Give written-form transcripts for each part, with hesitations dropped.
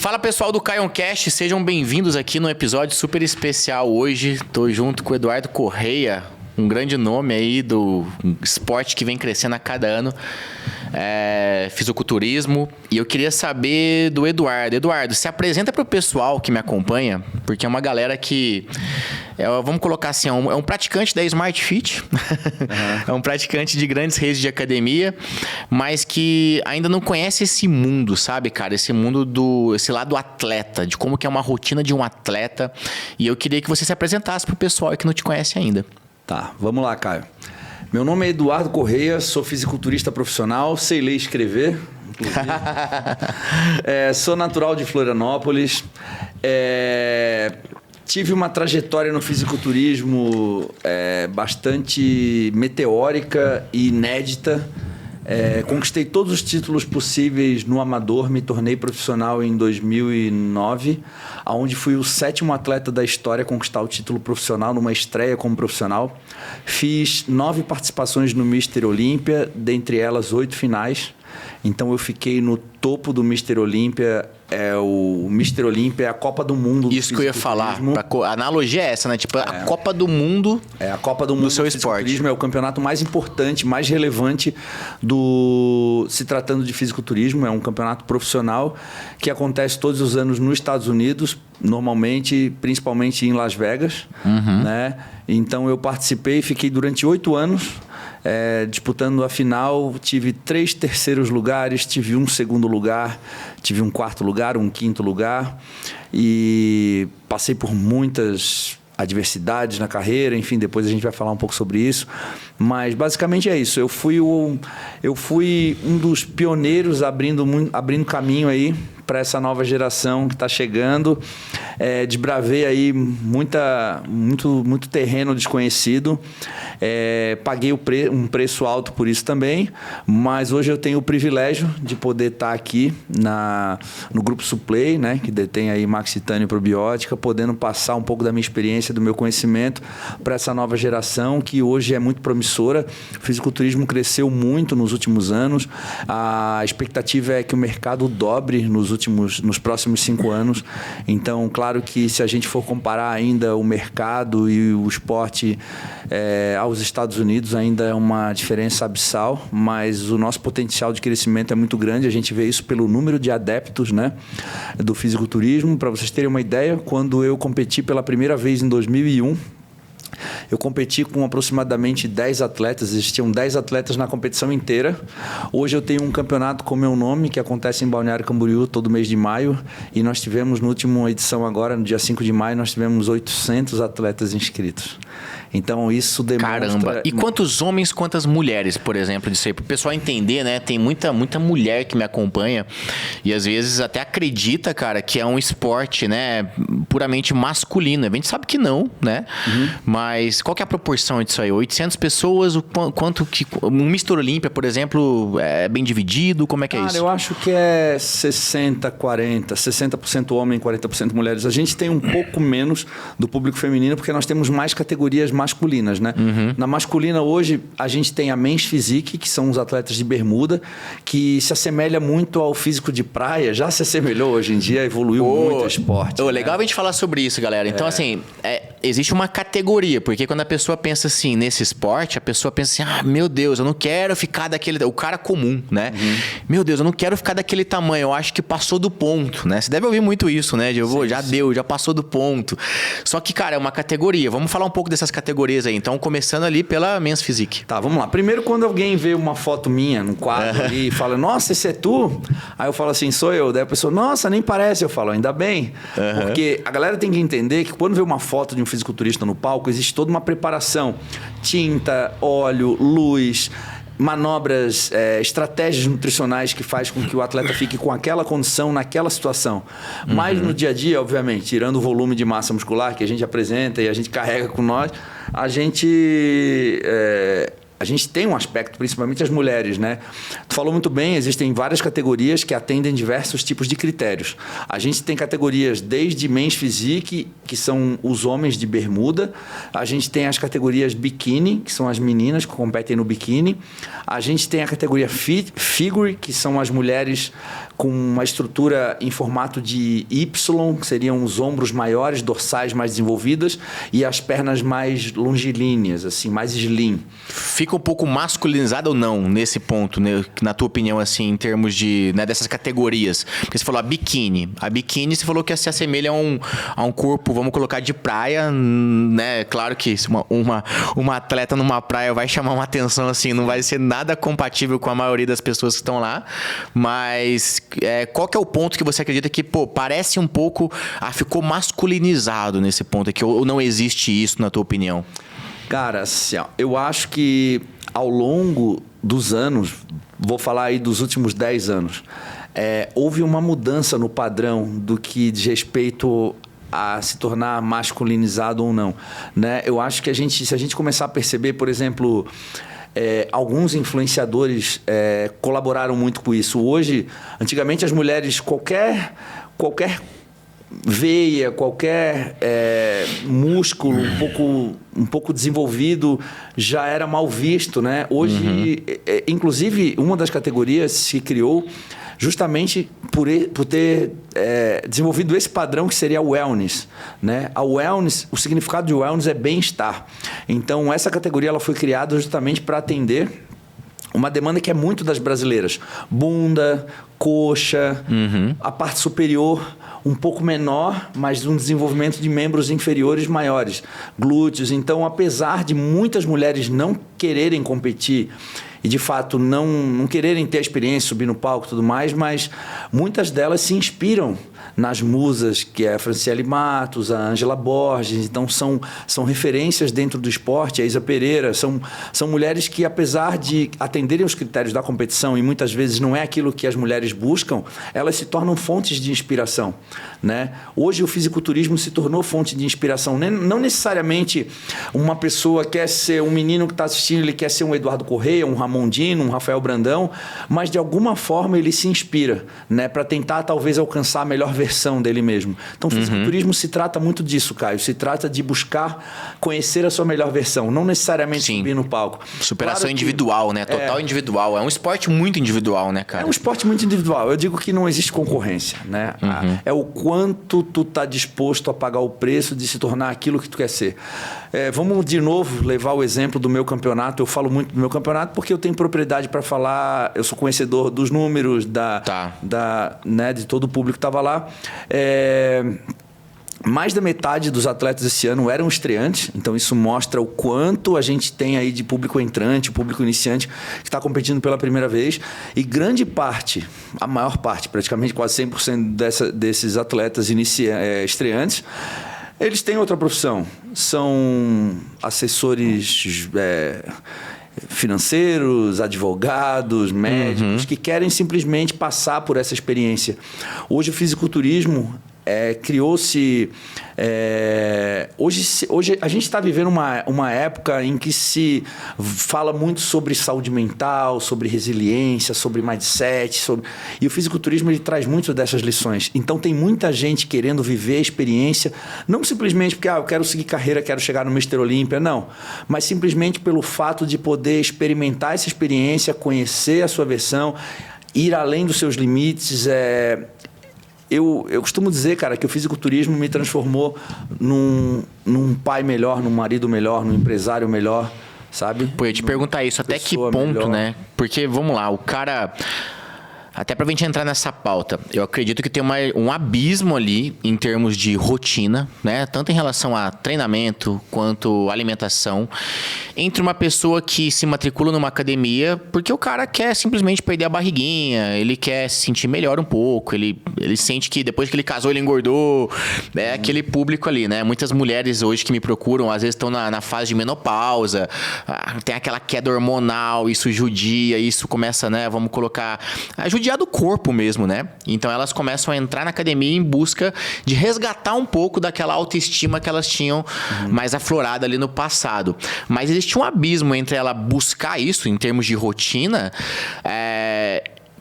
Fala pessoal do Caioncast, sejam bem-vindos aqui no episódio super especial hoje. Tô junto com o Eduardo Correia, um grande nome aí do esporte que vem crescendo a cada ano, fisiculturismo. E eu queria saber do Eduardo. Eduardo, se apresenta para o pessoal que me acompanha, porque é uma galera que, vamos colocar assim, é um praticante da Smart Fit, é um praticante de grandes redes de academia, mas que ainda não conhece esse mundo, sabe, cara? Esse mundo esse lado atleta, de como que é uma rotina de um atleta. E eu queria que você se apresentasse para o pessoal que não te conhece ainda. Tá, vamos lá, Caio. Meu nome é Eduardo Correia, sou fisiculturista profissional, sei ler e escrever, inclusive. Sou natural de Florianópolis. Tive uma trajetória no fisiculturismo bastante meteórica e inédita. Conquistei todos os títulos possíveis no amador, me tornei profissional em 2009, onde fui o 7º atleta da história a conquistar o título profissional numa estreia como profissional. Fiz 9 participações no Mr. Olímpia, dentre elas 8 finais. Então eu fiquei no topo do Mr. Olímpia. O Mr. Olímpia é a Copa do Mundo do Isso que eu ia falar. A analogia é essa, né? Tipo, a Copa do Mundo. A Copa do Mundo do seu esporte. É o campeonato mais importante, mais relevante se tratando de fisiculturismo. É um campeonato profissional que acontece todos os anos nos Estados Unidos, normalmente, principalmente em Las Vegas. Né? Então eu participei, fiquei durante 8 anos. Disputando a final, tive 3 terceiros lugares, tive um segundo lugar, tive um quarto lugar, um quinto lugar e passei por muitas adversidades na carreira, enfim, depois a gente vai falar um pouco sobre isso, mas basicamente é isso. Eu fui um dos pioneiros abrindo caminho aí para essa nova geração que está chegando. Desbravei aí muito terreno desconhecido. Paguei um preço alto por isso também, mas hoje eu tenho o privilégio de poder estar aqui no Grupo Suplay, né, que detém aí Maxitânio Probiótica, podendo passar um pouco da minha experiência, do meu conhecimento para essa nova geração que hoje é muito promissora. O fisiculturismo cresceu muito nos últimos anos. A expectativa é que o mercado dobre nos próximos 5 anos. Então, claro que se a gente for comparar ainda o mercado e o esporte aos Estados Unidos, ainda é uma diferença abissal, mas o nosso potencial de crescimento é muito grande. A gente vê isso pelo número de adeptos, né, do fisiculturismo. Para vocês terem uma ideia, quando eu competi pela primeira vez em 2001, eu competi com aproximadamente 10 atletas, existiam 10 atletas na competição inteira. Hoje eu tenho um campeonato com meu nome, que acontece em Balneário Camboriú todo mês de maio, e nós tivemos, na última edição agora, no dia 5 de maio, nós tivemos 800 atletas inscritos. Então isso demonstra... Caramba! E quantos homens, quantas mulheres, por exemplo, disso aí? Para o pessoal entender, né? Tem muita mulher que me acompanha e às vezes até acredita, cara, que é um esporte, né, puramente masculino. A gente sabe que não, né? Mas qual que é a proporção disso aí? 800 pessoas, quanto que... Um Mr. Olímpia, por exemplo, é bem dividido? Como é que é isso? Cara, eu acho que é 60-40, 60% homem, 40% mulheres. A gente tem um pouco menos do público feminino porque nós temos mais categorias masculinas, né? Na masculina hoje a gente tem a Men's Physique, que são os atletas de bermuda, que se assemelha muito ao físico de praia, já se assemelhou hoje em dia, evoluiu muito o esporte. Né? Legal a gente falar sobre isso, galera. Então, assim, existe uma categoria, porque quando a pessoa pensa assim, nesse esporte, a pessoa pensa assim, meu Deus, eu não quero ficar daquele... O cara comum, né? Meu Deus, eu não quero ficar daquele tamanho, eu acho que passou do ponto, né? Você deve ouvir muito isso, né? Já passou do ponto. Só que, cara, é uma categoria. Vamos falar um pouco dessas categorias aí. Então, começando ali pela Men's Physique. Tá, vamos lá. Primeiro, quando alguém vê uma foto minha no quadro ali e fala, nossa, esse é tu? Aí eu falo assim, sou eu. Daí a pessoa, nossa, nem parece. Eu falo, ainda bem. Porque a galera tem que entender que quando vê uma foto de um fisiculturista no palco, existe toda uma preparação. Tinta, óleo, luz... manobras, estratégias nutricionais que faz com que o atleta fique com aquela condição naquela situação. Mas no dia a dia, obviamente, tirando o volume de massa muscular que a gente apresenta e a gente carrega com nós, a gente a gente tem um aspecto, principalmente as mulheres, né? Tu falou muito bem, existem várias categorias que atendem diversos tipos de critérios. A gente tem categorias desde Men's Physique, que são os homens de bermuda. A gente tem as categorias biquíni, que são as meninas que competem no biquíni. A gente tem a categoria figure, que são as mulheres com uma estrutura em formato de Y, que seriam os ombros maiores, dorsais mais desenvolvidas e as pernas mais longilíneas, assim, mais slim. Fica um pouco masculinizado ou não nesse ponto, né? Na tua opinião, assim, em termos de, né, dessas categorias? Porque você falou a biquíni. A biquíni, você falou que se assemelha a um corpo, vamos colocar, de praia, né? Claro que uma atleta numa praia vai chamar uma atenção, assim, não vai ser nada compatível com a maioria das pessoas que estão lá, mas qual que é o ponto que você acredita que, pô, parece um pouco, ficou masculinizado nesse ponto aqui, ou não existe isso, na tua opinião? Cara, assim, ó, eu acho que ao longo dos anos, vou falar aí dos últimos 10 anos, houve uma mudança no padrão do que diz respeito a se tornar masculinizado ou não, né? Eu acho que se a gente começar a perceber, por exemplo, alguns influenciadores colaboraram muito com isso. Hoje, antigamente as mulheres, qualquer veia, qualquer músculo um pouco desenvolvido já era mal visto, né? Hoje, inclusive, uma das categorias se criou justamente por ter desenvolvido esse padrão que seria a wellness, né? A wellness, o significado de wellness é bem-estar. Então, essa categoria ela foi criada justamente para atender uma demanda que é muito das brasileiras. Bunda, coxa, a parte superior um pouco menor, mas um desenvolvimento de membros inferiores maiores, glúteos. Então, apesar de muitas mulheres não quererem competir e, de fato, não quererem ter a experiência, subir no palco e tudo mais, mas muitas delas se inspiram nas musas, que é a Franciele Matos, a Ângela Borges. Então, são referências dentro do esporte, a Isa Pereira. São mulheres que, apesar de atenderem os critérios da competição, e muitas vezes não é aquilo que as mulheres buscam, elas se tornam fontes de inspiração, né? Hoje, o fisiculturismo se tornou fonte de inspiração. Não necessariamente uma pessoa quer ser um menino que está assistindo, ele quer ser um Eduardo Correia, um Ramon Dino, um Rafael Brandão, mas, de alguma forma, ele se inspira, né, para tentar, talvez, alcançar a melhor versão dele mesmo. Então, o fisiculturismo se trata muito disso, Caio. Se trata de buscar conhecer a sua melhor versão, não necessariamente subir no palco. Superação claro individual, né? Total individual. É um esporte muito individual, né, cara? É um esporte muito individual. Eu digo que não existe concorrência, né? É o quanto tu tá disposto a pagar o preço de se tornar aquilo que tu quer ser. Vamos, de novo, levar o exemplo do meu campeonato. Eu falo muito do meu campeonato porque eu tenho propriedade para falar, eu sou conhecedor dos números, né, de todo o público que estava lá. Mais da metade dos atletas esse ano eram estreantes, então isso mostra o quanto a gente tem aí de público entrante, público iniciante que está competindo pela primeira vez. E grande parte, a maior parte, praticamente quase 100% desses atletas estreantes, eles têm outra profissão. São assessores financeiros, advogados, médicos, que querem simplesmente passar por essa experiência. Hoje o fisiculturismo criou-se... Hoje a gente está vivendo uma época em que se fala muito sobre saúde mental, sobre resiliência, sobre mindset, e o fisiculturismo ele traz muito dessas lições. Então tem muita gente querendo viver a experiência, não simplesmente porque eu quero seguir carreira, quero chegar no Mr. Olímpia, não, mas simplesmente pelo fato de poder experimentar essa experiência, conhecer a sua versão, ir além dos seus limites. Eu costumo dizer, cara, que o fisiculturismo me transformou num pai melhor, num marido melhor, num empresário melhor, sabe? Pô, eu ia te perguntar isso, até que ponto, melhor, né? Porque, vamos lá, o cara... Até pra gente entrar nessa pauta, eu acredito que tem um abismo ali em termos de rotina, né? Tanto em relação a treinamento quanto alimentação, entre uma pessoa que se matricula numa academia porque o cara quer simplesmente perder a barriguinha, ele quer se sentir melhor um pouco, ele sente que depois que ele casou ele engordou, é aquele público ali, né? Muitas mulheres hoje que me procuram, às vezes estão na fase de menopausa, tem aquela queda hormonal, isso judia, isso começa, né? Vamos colocar... Judia judiar do corpo mesmo, né? Então elas começam a entrar na academia em busca de resgatar um pouco daquela autoestima que elas tinham mais aflorada ali no passado. Mas existe um abismo entre ela buscar isso em termos de rotina,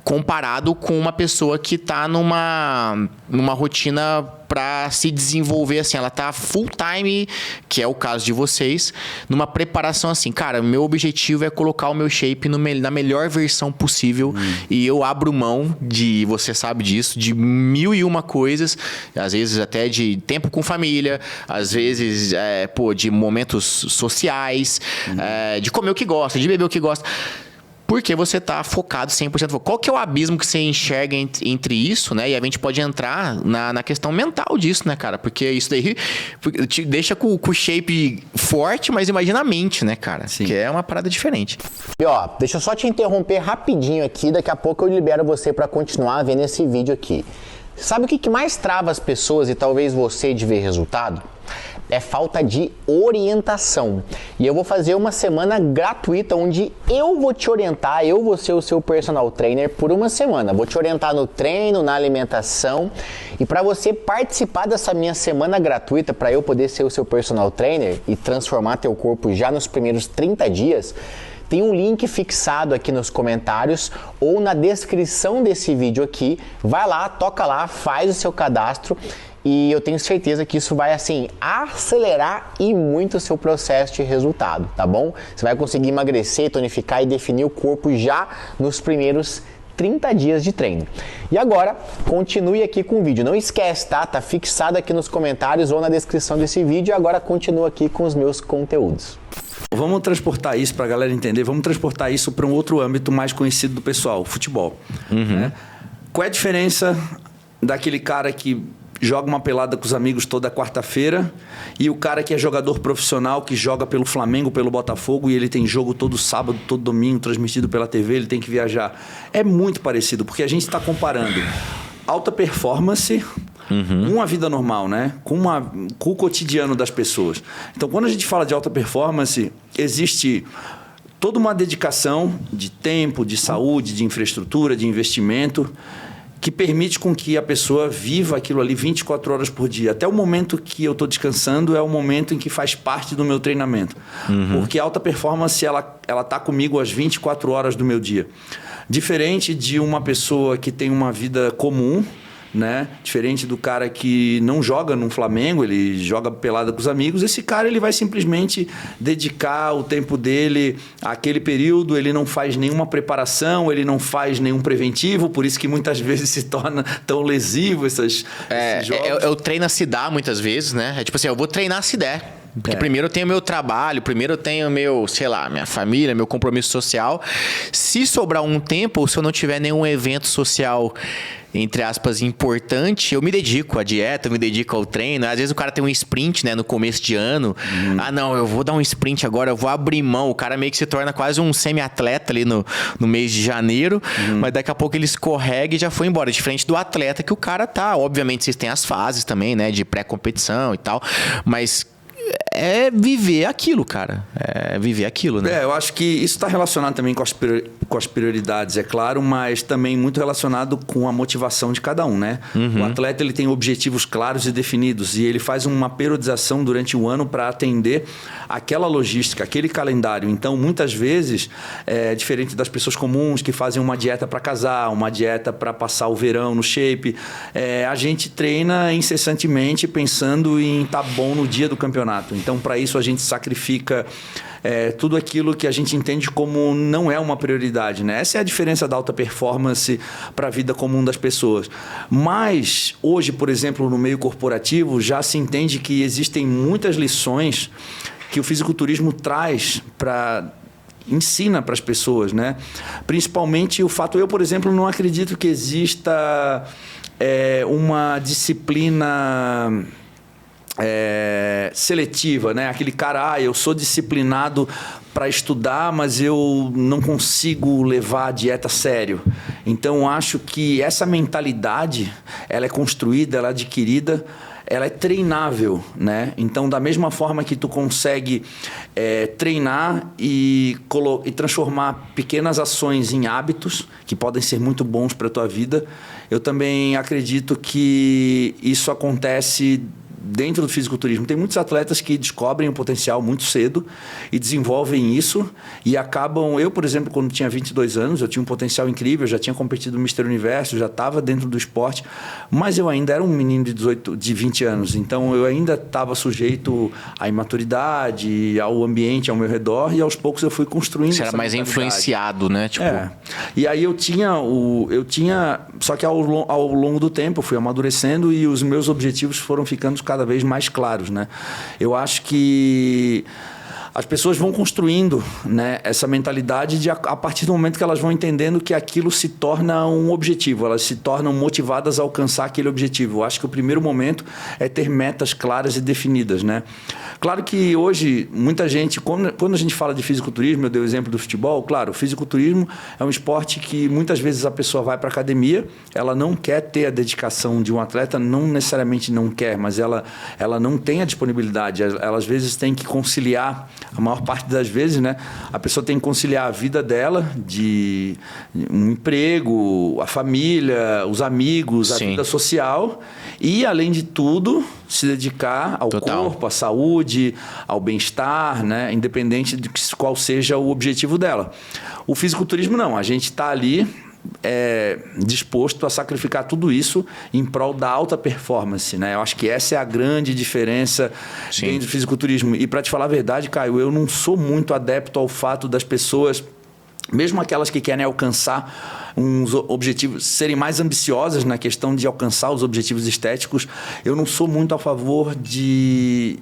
comparado com uma pessoa que está numa rotina para se desenvolver assim, ela tá full time, que é o caso de vocês, numa preparação assim, cara, meu objetivo é colocar o meu shape na melhor versão possível e eu abro mão de, você sabe disso, de 1001 coisas, às vezes até de tempo com família, às vezes, de momentos sociais, de comer o que gosta, de beber o que gosta. Porque você está focado 100%. Qual que é o abismo que você enxerga entre isso, né? E a gente pode entrar na questão mental disso, né, cara? Porque isso daí te deixa com o shape forte, mas imagina a mente, né, cara? Sim. Que é uma parada diferente. E ó, deixa eu só te interromper rapidinho aqui. Daqui a pouco eu libero você para continuar vendo esse vídeo aqui. Sabe o que mais trava as pessoas e talvez você de ver resultado? É falta de orientação. E eu vou fazer uma semana gratuita onde eu vou te orientar, eu vou ser o seu personal trainer por uma semana. Vou te orientar no treino, na alimentação. E para você participar dessa minha semana gratuita, para eu poder ser o seu personal trainer e transformar teu corpo já nos primeiros 30 dias, tem um link fixado aqui nos comentários ou na descrição desse vídeo aqui. Vai lá, toca lá, faz o seu cadastro. E eu tenho certeza que isso vai, assim, acelerar e muito o seu processo de resultado, tá bom? Você vai conseguir emagrecer, tonificar e definir o corpo já nos primeiros 30 dias de treino. E agora, continue aqui com o vídeo. Não esquece, tá? Tá fixado aqui nos comentários ou na descrição desse vídeo. Agora continua aqui com os meus conteúdos. Vamos transportar isso para a galera entender, vamos transportar isso para um outro âmbito mais conhecido do pessoal, o futebol. Né? Qual é a diferença daquele cara que joga uma pelada com os amigos toda quarta-feira e o cara que é jogador profissional, que joga pelo Flamengo, pelo Botafogo e ele tem jogo todo sábado, todo domingo, transmitido pela TV, ele tem que viajar? É muito parecido, porque a gente está comparando alta performance com a vida normal, né? Com o cotidiano das pessoas. Então, quando a gente fala de alta performance, existe toda uma dedicação de tempo, de saúde, de infraestrutura, de investimento, que permite com que a pessoa viva aquilo ali 24 horas por dia. Até o momento que eu estou descansando é o momento em que faz parte do meu treinamento. Porque a alta performance, ela está comigo às 24 horas do meu dia. Diferente de uma pessoa que tem uma vida comum, né? Diferente do cara que não joga no Flamengo, ele joga pelada com os amigos, esse cara ele vai simplesmente dedicar o tempo dele àquele período, ele não faz nenhuma preparação, ele não faz nenhum preventivo, por isso que muitas vezes se torna tão lesivo esses jogos. Eu treino a se dar muitas vezes, né? É tipo assim, eu vou treinar se der. Porque primeiro eu tenho meu trabalho, primeiro eu tenho meu, sei lá, minha família, meu compromisso social. Se sobrar um tempo, ou se eu não tiver nenhum evento social, entre aspas, importante, eu me dedico à dieta, eu me dedico ao treino. Às vezes o cara tem um sprint, né, no começo de ano. Ah, não, eu vou dar um sprint agora, eu vou abrir mão. O cara meio que se torna quase um semi-atleta ali no mês de janeiro, mas daqui a pouco ele escorrega e já foi embora. Diferente do atleta que o cara tá. Obviamente vocês têm as fases também, né, de pré-competição e tal, mas é viver aquilo, cara. É viver aquilo, né? Eu acho que isso está relacionado também com as prioridades, é claro, mas também muito relacionado com a motivação de cada um, né? O atleta ele tem objetivos claros e definidos e ele faz uma periodização durante o ano para atender aquela logística, aquele calendário. Então, muitas vezes, diferente das pessoas comuns que fazem uma dieta para casar, uma dieta para passar o verão no shape, a gente treina incessantemente pensando em estar bom no dia do campeonato. Então, para isso, a gente sacrifica tudo aquilo que a gente entende como não é uma prioridade, né? Essa é a diferença da alta performance para a vida comum das pessoas. Mas, hoje, por exemplo, no meio corporativo, já se entende que existem muitas lições que o fisiculturismo ensina para as pessoas, né? Principalmente o fato, eu, por exemplo, não acredito que exista uma disciplina seletiva, né? Aquele cara, eu sou disciplinado para estudar, mas eu não consigo levar a dieta a sério. Então, acho que essa mentalidade, ela é construída, ela é adquirida ela é treinável, né? Então, da mesma forma que tu consegue treinar e transformar pequenas ações em hábitos que podem ser muito bons para a tua vida, eu também acredito que isso acontece dentro do fisiculturismo. Tem muitos atletas que descobrem o potencial muito cedo e desenvolvem isso e acabam... Eu, por exemplo, quando tinha 22 anos, eu tinha um potencial incrível, já tinha competido no Mister Universo, já estava dentro do esporte, mas eu ainda era um menino de 20 anos, então eu ainda estava sujeito à imaturidade, ao ambiente ao meu redor, e aos poucos eu fui construindo. Você era mais influenciado, né? Tipo... E aí eu tinha... Só que ao longo do tempo eu fui amadurecendo e os meus objetivos foram ficando cada vez mais claros, né? Eu acho que as pessoas vão construindo, né, essa mentalidade a partir do momento que elas vão entendendo que aquilo se torna um objetivo, elas se tornam motivadas a alcançar aquele objetivo. Eu acho que o primeiro momento é ter metas claras e definidas, né? Claro que hoje, muita gente, quando a gente fala de fisiculturismo, eu dei o exemplo do futebol, claro, o fisiculturismo é um esporte que muitas vezes a pessoa vai para a academia, ela não quer ter a dedicação de um atleta, não necessariamente não quer, mas ela não tem a disponibilidade, ela às vezes tem que conciliar, a maior parte das vezes, né, a pessoa tem que conciliar a vida dela, de um emprego, a família, os amigos, a vida social e, além de tudo, se dedicar ao corpo, à saúde, ao bem-estar, né? Independente de qual seja o objetivo dela. O fisiculturismo não, a gente está ali disposto a sacrificar tudo isso em prol da alta performance, né? Eu acho que essa é a grande diferença dentro do fisiculturismo. E para te falar a verdade, Caio, eu não sou muito adepto ao fato das pessoas, mesmo aquelas que querem alcançar uns objetivos, serem mais ambiciosas na questão de alcançar os objetivos estéticos, eu não sou muito a favor desse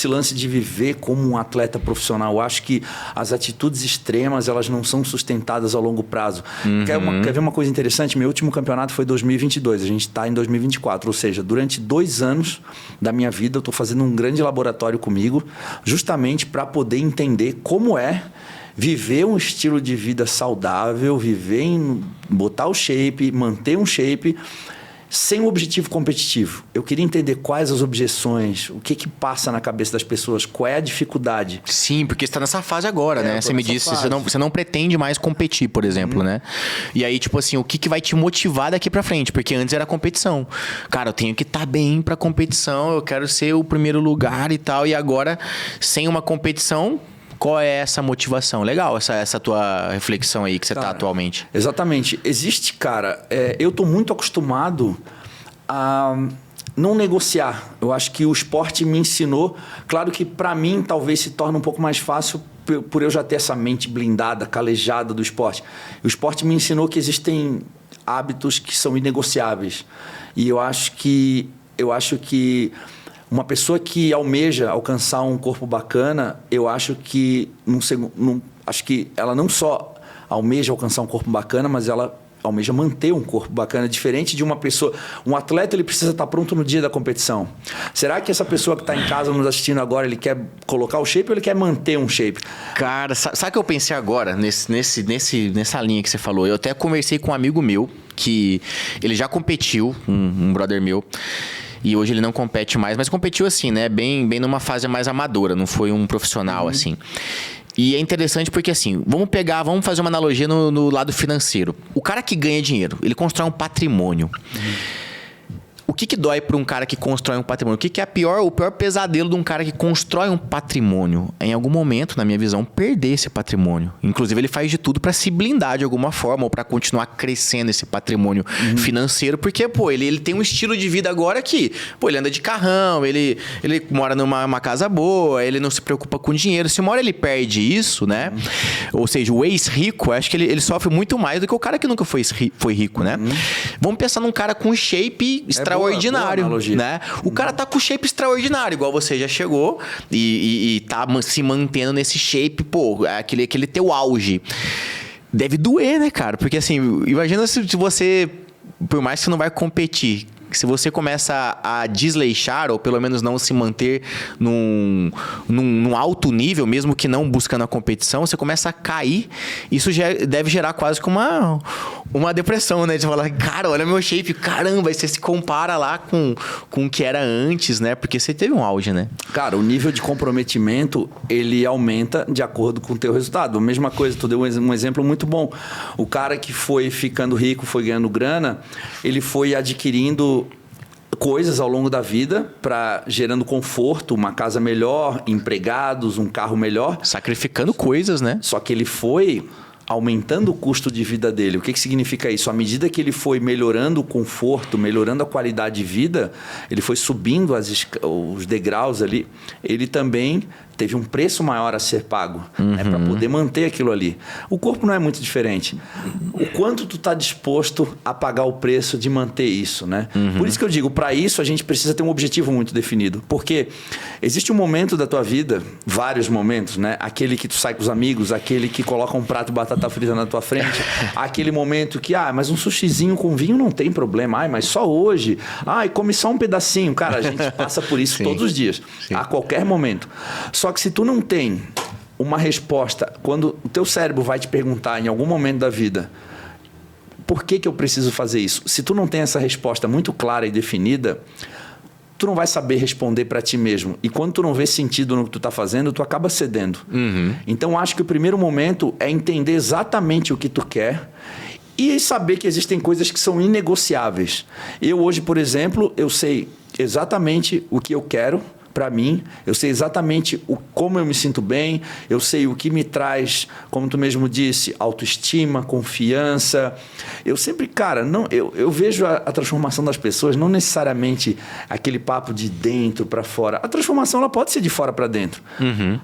lance de viver como um atleta profissional. Eu acho que as atitudes extremas, elas não são sustentadas a longo prazo. Quer ver uma coisa interessante? Meu último campeonato foi 2022, a gente está em 2024, ou seja, durante 2 anos da minha vida eu estou fazendo um grande laboratório comigo, justamente para poder entender como é viver um estilo de vida saudável, botar o shape, manter um shape, sem um objetivo competitivo. Eu queria entender quais as objeções, o que passa na cabeça das pessoas, qual é a dificuldade. Sim, porque você está nessa fase agora, né? Você me disse, você não pretende mais competir, por exemplo, né? E aí, tipo assim, o que vai te motivar daqui pra frente? Porque antes era competição. Cara, eu tenho que estar bem pra competição, eu quero ser o primeiro lugar e tal. E agora, sem uma competição... Qual é essa motivação? Legal, essa tua reflexão aí que você está atualmente. Exatamente. Existe, cara... eu estou muito acostumado a não negociar. Eu acho que o esporte me ensinou... Claro que para mim talvez se torne um pouco mais fácil por eu já ter essa mente blindada, calejada do esporte. O esporte me ensinou que existem hábitos que são inegociáveis. E eu acho que uma pessoa que almeja alcançar um corpo bacana, eu acho que acho que ela não só almeja alcançar um corpo bacana, mas ela almeja manter um corpo bacana, diferente de uma pessoa... Um atleta, ele precisa estar pronto no dia da competição. Será que essa pessoa que está em casa nos assistindo agora, ele quer colocar o shape ou ele quer manter um shape? Cara, sabe o que eu pensei agora, nessa linha que você falou? Eu até conversei com um amigo meu, que ele já competiu, um brother meu, e hoje ele não compete mais, mas competiu assim, né? Bem numa fase mais amadora, não foi um profissional, assim. E é interessante porque, assim, vamos fazer uma analogia no lado financeiro. O cara que ganha dinheiro, ele constrói um patrimônio. O que dói para um cara que constrói um patrimônio? O que é o pior pesadelo de um cara que constrói um patrimônio? Em algum momento, na minha visão, perder esse patrimônio. Inclusive, ele faz de tudo para se blindar de alguma forma ou para continuar crescendo esse patrimônio financeiro, porque, pô, ele tem um estilo de vida agora que, pô, ele anda de carrão, ele mora numa casa boa, ele não se preocupa com dinheiro. Se uma hora ele perde isso, né? Ou seja, o ex-rico, acho que ele sofre muito mais do que o cara que nunca foi rico, né? Vamos pensar num cara com shape extraordinário, né? O cara tá com shape extraordinário, igual você já chegou e tá se mantendo nesse shape, pô, aquele teu auge. Deve doer, né, cara? Porque assim, imagina se você, por mais que você não vai competir, Se você começa a desleixar, ou pelo menos não se manter num alto nível, mesmo que não buscando a competição, você começa a cair. Isso deve gerar quase que uma depressão, né? De falar, cara, olha meu shape, caramba, aí você se compara lá com o que era antes, né? Porque você teve um auge, né? Cara, o nível de comprometimento, ele aumenta de acordo com o teu resultado. A mesma coisa, tu deu um exemplo muito bom. O cara que foi ficando rico, foi ganhando grana, ele foi adquirindo coisas ao longo da vida para gerando conforto, uma casa melhor, empregados, um carro melhor. Sacrificando coisas, né? Só que ele foi aumentando o custo de vida dele. O que significa isso? À medida que ele foi melhorando o conforto, melhorando a qualidade de vida, ele foi subindo os degraus ali, ele também teve um preço maior a ser pago, né, para poder manter aquilo ali. O corpo não é muito diferente. O quanto tu está disposto a pagar o preço de manter isso, né? Por isso que eu digo, para isso a gente precisa ter um objetivo muito definido. Porque existe um momento da tua vida, vários momentos, né? Aquele que tu sai com os amigos, aquele que coloca um prato de batata frita na tua frente, aquele momento que, mas um sushizinho com vinho não tem problema, mas só hoje, come só um pedacinho. Cara, a gente passa por isso todos os dias, a qualquer momento. Só que se tu não tem uma resposta, quando o teu cérebro vai te perguntar em algum momento da vida, por que eu preciso fazer isso? Se tu não tem essa resposta muito clara e definida, tu não vai saber responder para ti mesmo. E quando tu não vê sentido no que tu tá fazendo, tu acaba cedendo. Então, acho que o primeiro momento é entender exatamente o que tu quer e saber que existem coisas que são inegociáveis. Eu hoje, por exemplo, eu sei exatamente o que eu quero para mim, eu sei exatamente como eu me sinto bem, eu sei o que me traz, como tu mesmo disse, autoestima, confiança. Eu sempre, cara, eu vejo a transformação das pessoas, não necessariamente aquele papo de dentro para fora. A transformação ela pode ser de fora para dentro.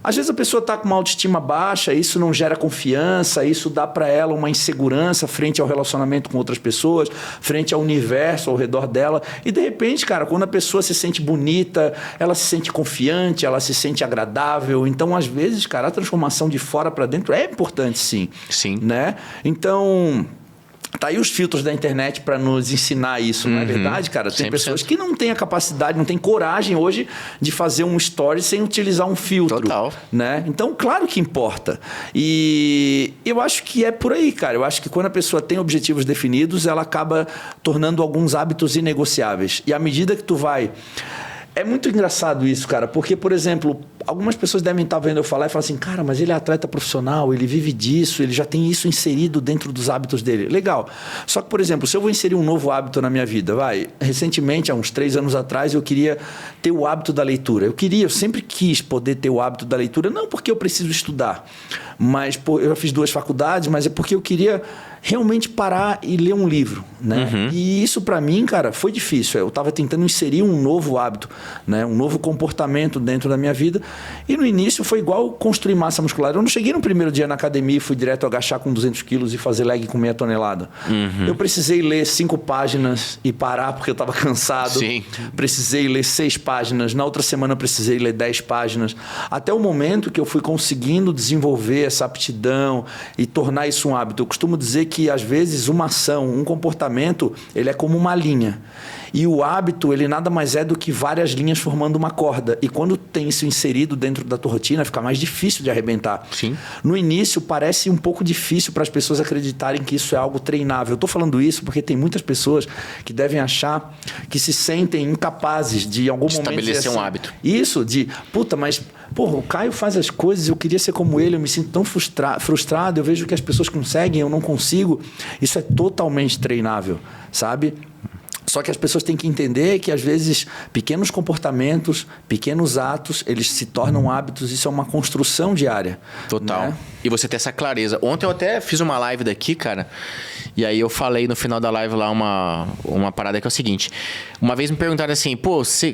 Às vezes a pessoa está com uma autoestima baixa, isso não gera confiança, isso dá para ela uma insegurança frente ao relacionamento com outras pessoas, frente ao universo ao redor dela. E de repente, cara, quando a pessoa se sente bonita, ela se sente confiante, ela se sente agradável. Então, às vezes, cara, a transformação de fora para dentro é importante, sim. Sim. Né? Então, tá aí os filtros da internet para nos ensinar isso, não é verdade, cara? Tem 100%. pessoas que não têm a capacidade, não têm coragem hoje de fazer um story sem utilizar um filtro. Total. Né? Então, claro que importa. E eu acho que é por aí, cara. Eu acho que quando a pessoa tem objetivos definidos, ela acaba tornando alguns hábitos inegociáveis. E à medida que tu vai... É muito engraçado isso, cara, porque, por exemplo, algumas pessoas devem estar vendo eu falar e falar assim, cara, mas ele é atleta profissional, ele vive disso, ele já tem isso inserido dentro dos hábitos dele. Legal. Só que, por exemplo, se eu vou inserir um novo hábito na minha vida, recentemente, há uns 3 anos atrás, eu queria ter o hábito da leitura. Eu sempre quis poder ter o hábito da leitura, não porque eu preciso estudar, mas eu já fiz 2 faculdades, mas é porque eu queria realmente parar e ler um livro, né? E isso para mim, cara, foi difícil. Eu estava tentando inserir um novo hábito, né? Um novo comportamento dentro da minha vida. E no início foi igual construir massa muscular. Eu não cheguei no primeiro dia na academia e fui direto agachar com 200 quilos e fazer leg com meia tonelada. Eu precisei ler 5 páginas e parar porque eu estava cansado. Sim. Precisei ler 6 páginas. Na outra semana eu precisei ler 10 páginas. Até o momento que eu fui conseguindo desenvolver essa aptidão e tornar isso um hábito. Eu costumo dizer que às vezes uma ação, um comportamento, ele é como uma linha. E o hábito, ele nada mais é do que várias linhas formando uma corda. E quando tem isso inserido dentro da tua rotina, fica mais difícil de arrebentar. Sim. No início, parece um pouco difícil para as pessoas acreditarem que isso é algo treinável. Eu estou falando isso porque tem muitas pessoas que devem achar que se sentem incapazes de, em algum momento... estabelecer um hábito. Isso, mas... Porra, o Caio faz as coisas, eu queria ser como ele, eu me sinto tão frustrado, eu vejo que as pessoas conseguem, eu não consigo. Isso é totalmente treinável, sabe? Só que as pessoas têm que entender que, às vezes, pequenos comportamentos, pequenos atos, eles se tornam hábitos. Isso é uma construção diária. Total. Né? E você ter essa clareza. Ontem eu até fiz uma live daqui, cara. E aí eu falei no final da live lá uma parada que é o seguinte. Uma vez me perguntaram assim,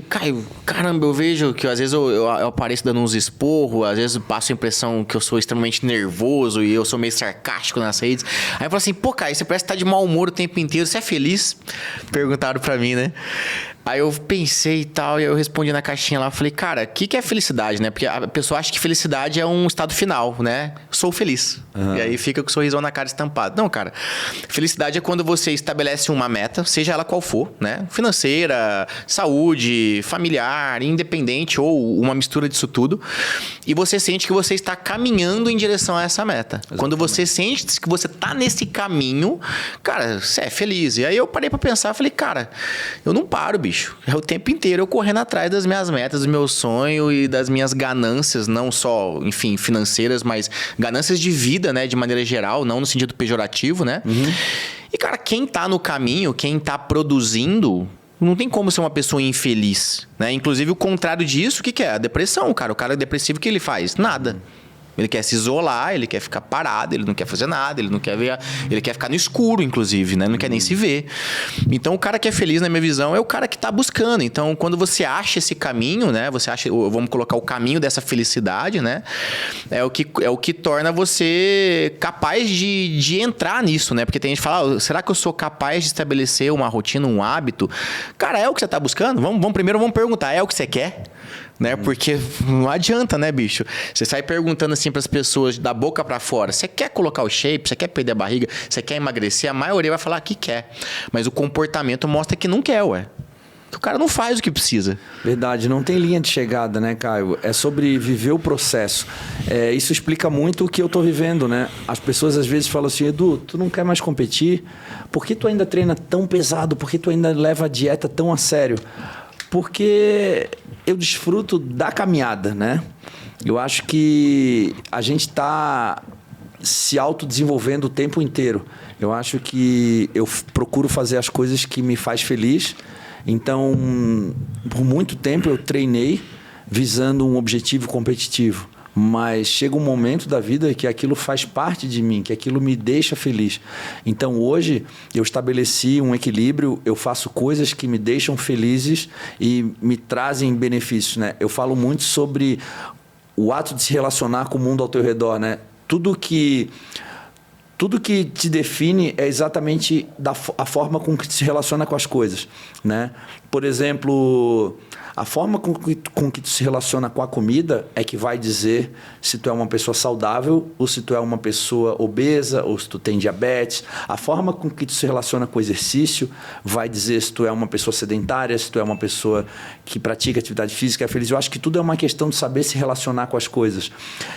Caio, caramba, eu vejo que às vezes eu apareço dando uns esporros, às vezes passo a impressão que eu sou extremamente nervoso e eu sou meio sarcástico nas redes. Aí eu falo assim, Caio, você parece que tá de mau humor o tempo inteiro, você é feliz? Perguntaram pra mim, né? Aí eu pensei e tal, e eu respondi na caixinha lá, falei, cara, o que é felicidade, né? Porque a pessoa acha que felicidade é um estado final, né? Sou feliz. E aí fica com o sorrisão na cara estampado. Não, cara, felicidade é quando você estabelece uma meta, seja ela qual for, né? Financeira, saúde, familiar, independente ou uma mistura disso tudo. E você sente que você está caminhando em direção a essa meta. Exatamente. Quando você sente que você tá nesse caminho, cara, você é feliz. E aí eu parei pra pensar, falei, cara, eu não paro, bicho. É o tempo inteiro eu correndo atrás das minhas metas, do meu sonho e das minhas ganâncias, não só, enfim, financeiras, mas ganâncias de vida, né? De maneira geral, não no sentido pejorativo, né? E, cara, quem tá no caminho, quem tá produzindo, não tem como ser uma pessoa infeliz, né? Inclusive, o contrário disso, o que é? A depressão, cara. O cara depressivo, o que ele faz? Nada. Ele quer se isolar, ele quer ficar parado, ele não quer fazer nada, ele não quer ver, ele quer ficar no escuro, inclusive, né? Ele não quer nem se ver. Então, o cara que é feliz, na minha visão, é o cara que tá buscando. Então, quando você acha esse caminho, né? Você acha, vamos colocar o caminho dessa felicidade, né? É o que torna você capaz de entrar nisso, né? Porque tem gente que fala, será que eu sou capaz de estabelecer uma rotina, um hábito? Cara, é o que você tá buscando? Primeiro vamos perguntar, é o que você quer? Né? Porque não adianta, né, bicho? Você sai perguntando assim para as pessoas da boca para fora, você quer colocar o shape, você quer perder a barriga, você quer emagrecer? A maioria vai falar que quer. Mas o comportamento mostra que não quer, ué. O cara não faz o que precisa. Verdade, não tem linha de chegada, né, Caio? É sobre viver o processo. Isso explica muito o que eu tô vivendo, né? As pessoas às vezes falam assim, Edu, tu não quer mais competir? Por que tu ainda treina tão pesado? Por que tu ainda leva a dieta tão a sério? Porque eu desfruto da caminhada, né? Eu acho que a gente está se autodesenvolvendo o tempo inteiro. Eu acho que eu procuro fazer as coisas que me faz feliz. Então, por muito tempo eu treinei visando um objetivo competitivo. Mas chega um momento da vida que aquilo faz parte de mim, que aquilo me deixa feliz. Então, hoje, eu estabeleci um equilíbrio, eu faço coisas que me deixam felizes e me trazem benefícios, né? Eu falo muito sobre o ato de se relacionar com o mundo ao teu redor, né? Tudo que te define é exatamente a forma com que se relaciona com as coisas, né? Por exemplo, a forma com que tu se relaciona com a comida é que vai dizer se tu é uma pessoa saudável ou se tu é uma pessoa obesa ou se tu tem diabetes. A forma com que tu se relaciona com o exercício vai dizer se tu é uma pessoa sedentária, se tu é uma pessoa que pratica atividade física, é feliz. Eu acho que tudo é uma questão de saber se relacionar com as coisas.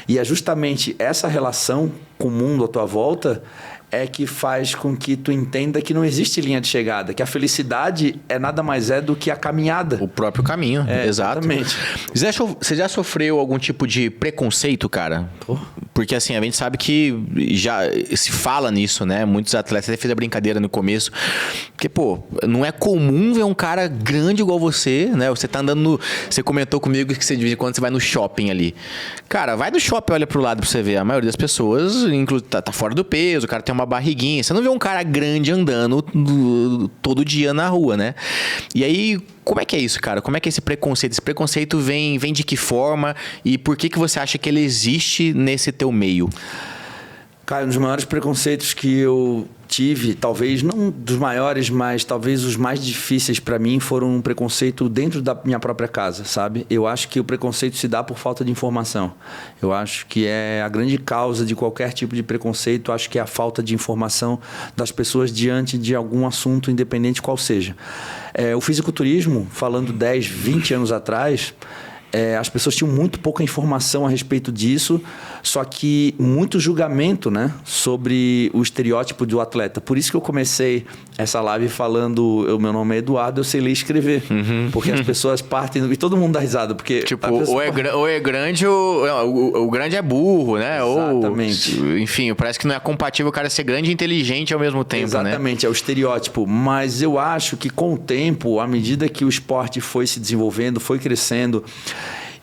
E é justamente essa relação com o mundo à tua volta é que faz com que tu entenda que não existe linha de chegada, que a felicidade é nada mais do que a caminhada. O próprio caminho, exato. Exatamente. Você já sofreu algum tipo de preconceito, cara? Porque assim, a gente sabe que já se fala nisso, né? Muitos atletas até fizeram a brincadeira no começo. Porque, pô, não é comum ver um cara grande igual você, né? Você tá andando Você comentou comigo que você, de vez em quando você vai no shopping ali. Cara, vai no shopping, olha pro lado pra você ver. A maioria das pessoas tá fora do peso, o cara tem uma barriguinha. Você não vê um cara grande andando todo dia na rua, né? E aí, como é que é isso, cara? Como é que é esse preconceito? Esse preconceito vem de que forma? E por que você acha que ele existe nesse teu meio? Cara, um dos maiores preconceitos que eu tive, talvez não dos maiores, mas talvez os mais difíceis para mim, foram um preconceito dentro da minha própria casa, sabe? Eu acho que o preconceito se dá por falta de informação. Eu acho que é a grande causa de qualquer tipo de preconceito. Eu acho que é a falta de informação das pessoas diante de algum assunto, independente qual seja. O fisiculturismo, falando 10, 20 anos atrás, as pessoas tinham muito pouca informação a respeito disso, só que muito julgamento, né, sobre o estereótipo do atleta. Por isso que eu comecei essa live falando, meu nome é Eduardo, eu sei ler e escrever. Porque as pessoas partem, e todo mundo dá risada, porque... Tipo, ou é grande ou o grande é burro, né? Exatamente. Ou, enfim, parece que não é compatível o cara ser grande e inteligente ao mesmo tempo, Exatamente, né? É o estereótipo. Mas eu acho que com o tempo, à medida que o esporte foi se desenvolvendo, foi crescendo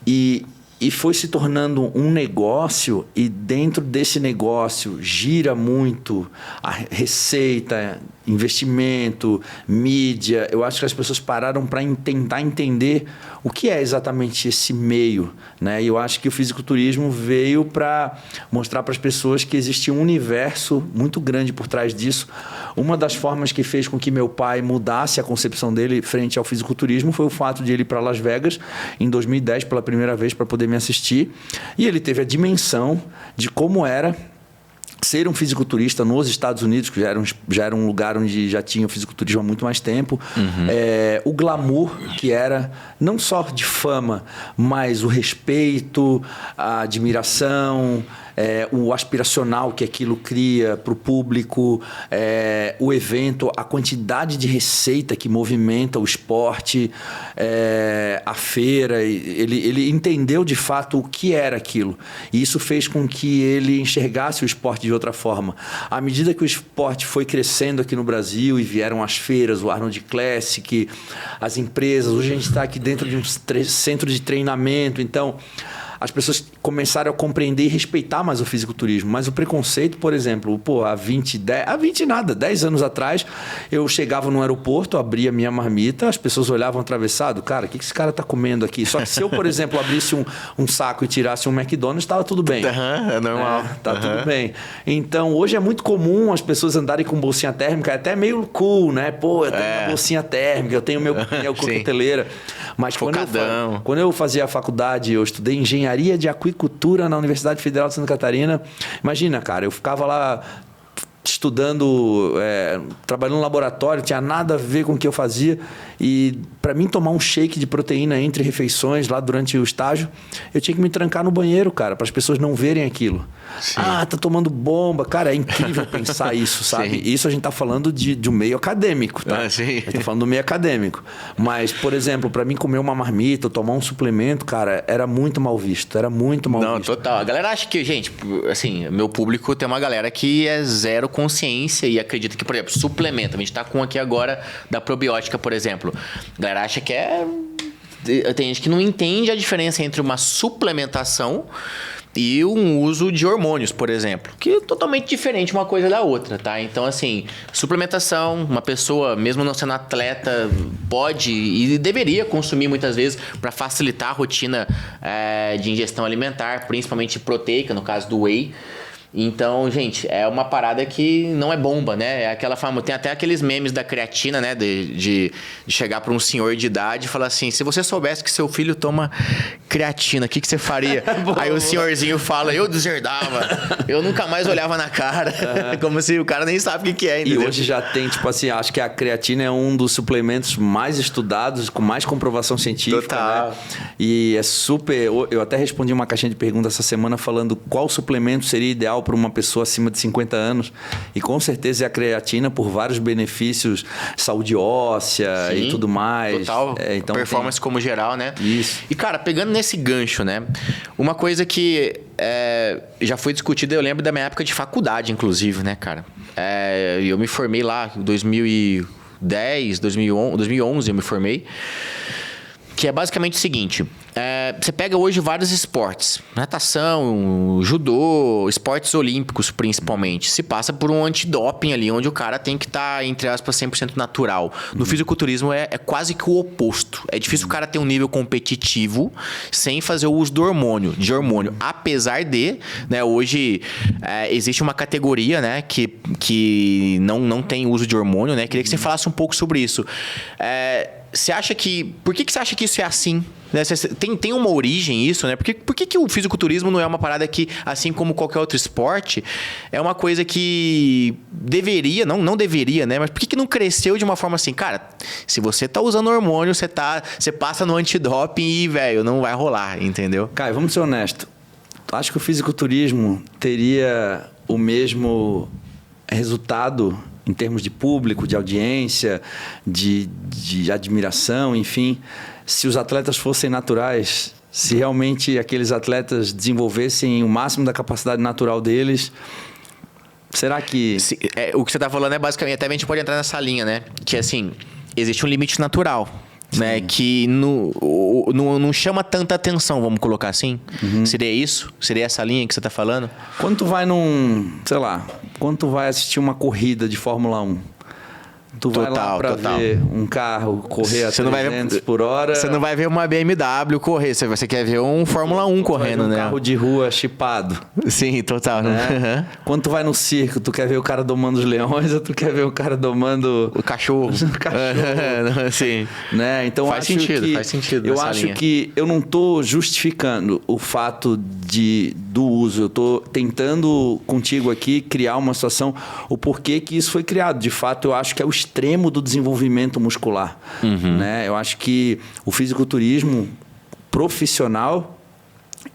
e foi se tornando um negócio, e dentro desse negócio gira muito a receita, investimento, mídia. Eu acho que as pessoas pararam para tentar entender o que é exatamente esse meio, né? E eu acho que o fisiculturismo veio para mostrar para as pessoas que existe um universo muito grande por trás disso, uma das formas que fez com que meu pai mudasse a concepção dele frente ao fisiculturismo foi o fato de ele ir para Las Vegas em 2010 pela primeira vez para poder me assistir. E ele teve a dimensão de como era ser um fisiculturista nos Estados Unidos, que já era um lugar onde já tinha o fisiculturismo há muito mais tempo. O glamour que era, não só de fama, mas o respeito, a admiração, o aspiracional que aquilo cria para o público, o evento, a quantidade de receita que movimenta o esporte, a feira. Ele entendeu de fato o que era aquilo. E isso fez com que ele enxergasse o esporte de outra forma. À medida que o esporte foi crescendo aqui no Brasil e vieram as feiras, o Arnold Classic, as empresas, hoje a gente está aqui dentro de um centro de treinamento, então as pessoas começaram a compreender e respeitar mais o fisiculturismo. Mas o preconceito, por exemplo, há 10 anos atrás, eu chegava no aeroporto, abria minha marmita, as pessoas olhavam atravessado, cara, o que esse cara está comendo aqui? Só que se eu, por exemplo, abrisse um saco e tirasse um McDonald's, estava tudo bem. É normal. Tudo bem. Então, hoje é muito comum as pessoas andarem com bolsinha térmica, é até meio cool, né? Eu tenho uma bolsinha térmica, eu tenho meu coqueteleira. Mas quando eu fazia a faculdade, eu estudei engenharia de aquicultura na Universidade Federal de Santa Catarina. Imagina, cara, eu ficava lá estudando, trabalhando no laboratório, tinha nada a ver com o que eu fazia. E para mim tomar um shake de proteína entre refeições lá durante o estágio, eu tinha que me trancar no banheiro, cara, para as pessoas não verem aquilo. Sim. Tá tomando bomba. Cara, é incrível pensar isso, sabe? Sim. Isso a gente tá falando de um meio acadêmico, tá? Sim. Eu tô falando do meio acadêmico. Mas, por exemplo, para mim comer uma marmita, tomar um suplemento, cara, era muito mal visto. Era muito mal visto. Não, total. A galera acha que, gente, assim, meu público tem uma galera que é zero consciência e acredita que, por exemplo, suplemento. A gente tá com aqui agora da probiótica, por exemplo. A galera acha que tem gente que não entende a diferença entre uma suplementação e um uso de hormônios, por exemplo, que é totalmente diferente uma coisa da outra, tá? Então, assim, suplementação, uma pessoa, mesmo não sendo atleta, pode e deveria consumir muitas vezes para facilitar a rotina de ingestão alimentar, principalmente proteica, no caso do whey. Então, gente, é uma parada que não é bomba, né? É aquela fama, tem até aqueles memes da creatina, né? De chegar para um senhor de idade e falar assim: se você soubesse que seu filho toma creatina, o que você faria? Aí o senhorzinho fala: eu deserdava, eu nunca mais olhava na cara. Como se o cara nem sabe o que é, entendeu? E hoje já tem, tipo assim, acho que a creatina é um dos suplementos mais estudados, com mais comprovação científica. Total. Né? E é super... Eu até respondi uma caixinha de perguntas essa semana falando qual suplemento seria ideal para uma pessoa acima de 50 anos. E com certeza é a creatina, por vários benefícios, saúde óssea. Sim, e tudo mais. Total. Então performance como geral, né? Isso. E, cara, pegando nesse gancho, né? Uma coisa que já foi discutida, eu lembro da minha época de faculdade, inclusive, né, cara? Eu me formei lá em 2010, 2011 eu me formei. Que é basicamente o seguinte: você pega hoje vários esportes, natação, judô, esportes olímpicos principalmente, se passa por um antidoping ali, onde o cara tem que estar, entre aspas, 100% natural. No fisiculturismo é quase que o oposto. É difícil o cara ter um nível competitivo sem fazer o uso de hormônio. Apesar de, né, hoje existe uma categoria, né, que não tem uso de hormônio, né? Queria que você falasse um pouco sobre isso. Você acha que... Por que você acha que isso é assim? Né? Tem uma origem isso, né? Por que o fisiculturismo não é uma parada que, assim como qualquer outro esporte, é uma coisa que deveria, não deveria, né? Mas por que não cresceu de uma forma assim? Cara, se você tá usando hormônio, você passa no antidoping e, velho, não vai rolar, entendeu? Caio, vamos ser honestos. Acho que o fisiculturismo teria o mesmo resultado em termos de público, de audiência, de admiração, enfim, se os atletas fossem naturais, se realmente aqueles atletas desenvolvessem o máximo da capacidade natural deles, será que... O que você está falando é basicamente, até a gente pode entrar nessa linha, né? Que assim, existe um limite natural. Né, que não chama tanta atenção, vamos colocar assim. Seria isso? Seria essa linha que você está falando? Quando tu vai quando tu vai assistir uma corrida de Fórmula 1, Tu vai lá pra ver um carro correr a 300 por hora. Você não vai ver uma BMW correr, você quer ver um Fórmula 1 correndo, né? Um carro de rua chipado. Sim, total. Né? Quando tu vai no circo, tu quer ver o cara domando os leões ou tu quer ver o cara domando... O cachorro. Sim. Né? Então, faz sentido. Eu acho que eu não tô justificando o fato do uso. Eu tô tentando contigo aqui criar uma situação, o porquê que isso foi criado. De fato, eu acho que é o extremo do desenvolvimento muscular. Né? Eu acho que o fisiculturismo profissional,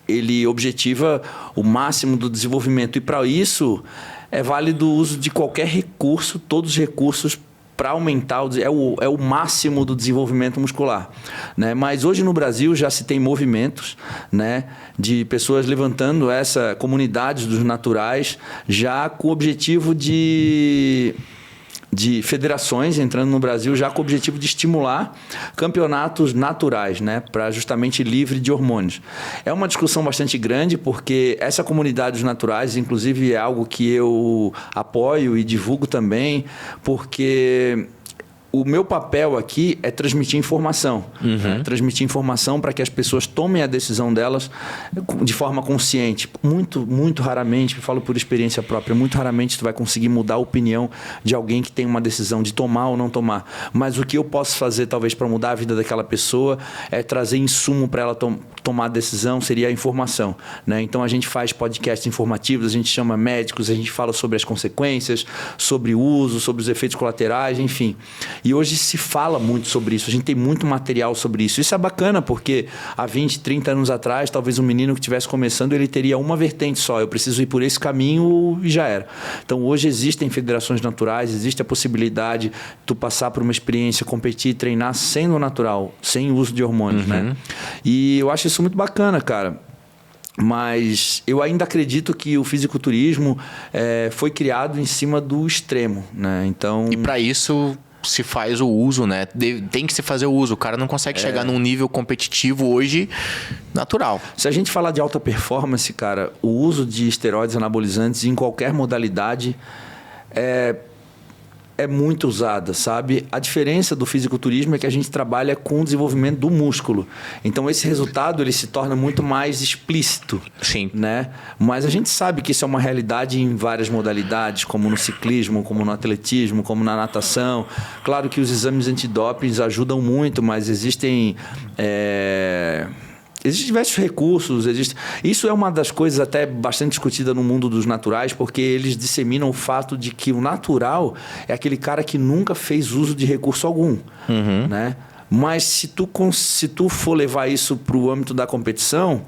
ele objetiva o máximo do desenvolvimento. E para isso, é válido o uso de qualquer recurso, todos os recursos para aumentar, é o máximo do desenvolvimento muscular. Né? Mas hoje no Brasil já se tem movimentos, né, de pessoas levantando essa comunidade dos naturais já com o objetivo de federações entrando no Brasil já com o objetivo de estimular campeonatos naturais, né, para justamente livre de hormônios. É uma discussão bastante grande porque essa comunidade dos naturais, inclusive, é algo que eu apoio e divulgo também, porque o meu papel aqui é transmitir informação. Né? Transmitir informação para que as pessoas tomem a decisão delas de forma consciente. Muito, muito raramente, falo por experiência própria, muito raramente tu vai conseguir mudar a opinião de alguém que tem uma decisão de tomar ou não tomar. Mas o que eu posso fazer, talvez, para mudar a vida daquela pessoa é trazer insumo para ela tomar a decisão, seria a informação. Né? Então, a gente faz podcasts informativos, a gente chama médicos, a gente fala sobre as consequências, sobre o uso, sobre os efeitos colaterais, enfim. E hoje se fala muito sobre isso, a gente tem muito material sobre isso. Isso é bacana porque há 20, 30 anos atrás, talvez um menino que estivesse começando, ele teria uma vertente só, eu preciso ir por esse caminho e já era. Então hoje existem federações naturais, existe a possibilidade de tu passar por uma experiência, competir, treinar sendo natural, sem uso de hormônios. Né? E eu acho isso muito bacana, cara. Mas eu ainda acredito que o fisiculturismo foi criado em cima do extremo. Né? Então... E para isso... se faz o uso, né? Tem que se fazer o uso. O cara não consegue chegar num nível competitivo hoje natural. Se a gente falar de alta performance, cara, o uso de esteroides anabolizantes em qualquer modalidade é muito usada, sabe? A diferença do fisiculturismo é que a gente trabalha com o desenvolvimento do músculo. Então, esse resultado ele se torna muito mais explícito. Sim. Né? Mas a gente sabe que isso é uma realidade em várias modalidades, como no ciclismo, como no atletismo, como na natação. Claro que os exames antidoping ajudam muito, mas existem diversos recursos. Isso é uma das coisas até bastante discutida no mundo dos naturais, porque eles disseminam o fato de que o natural é aquele cara que nunca fez uso de recurso algum. Né? Mas se tu for levar isso para o âmbito da competição,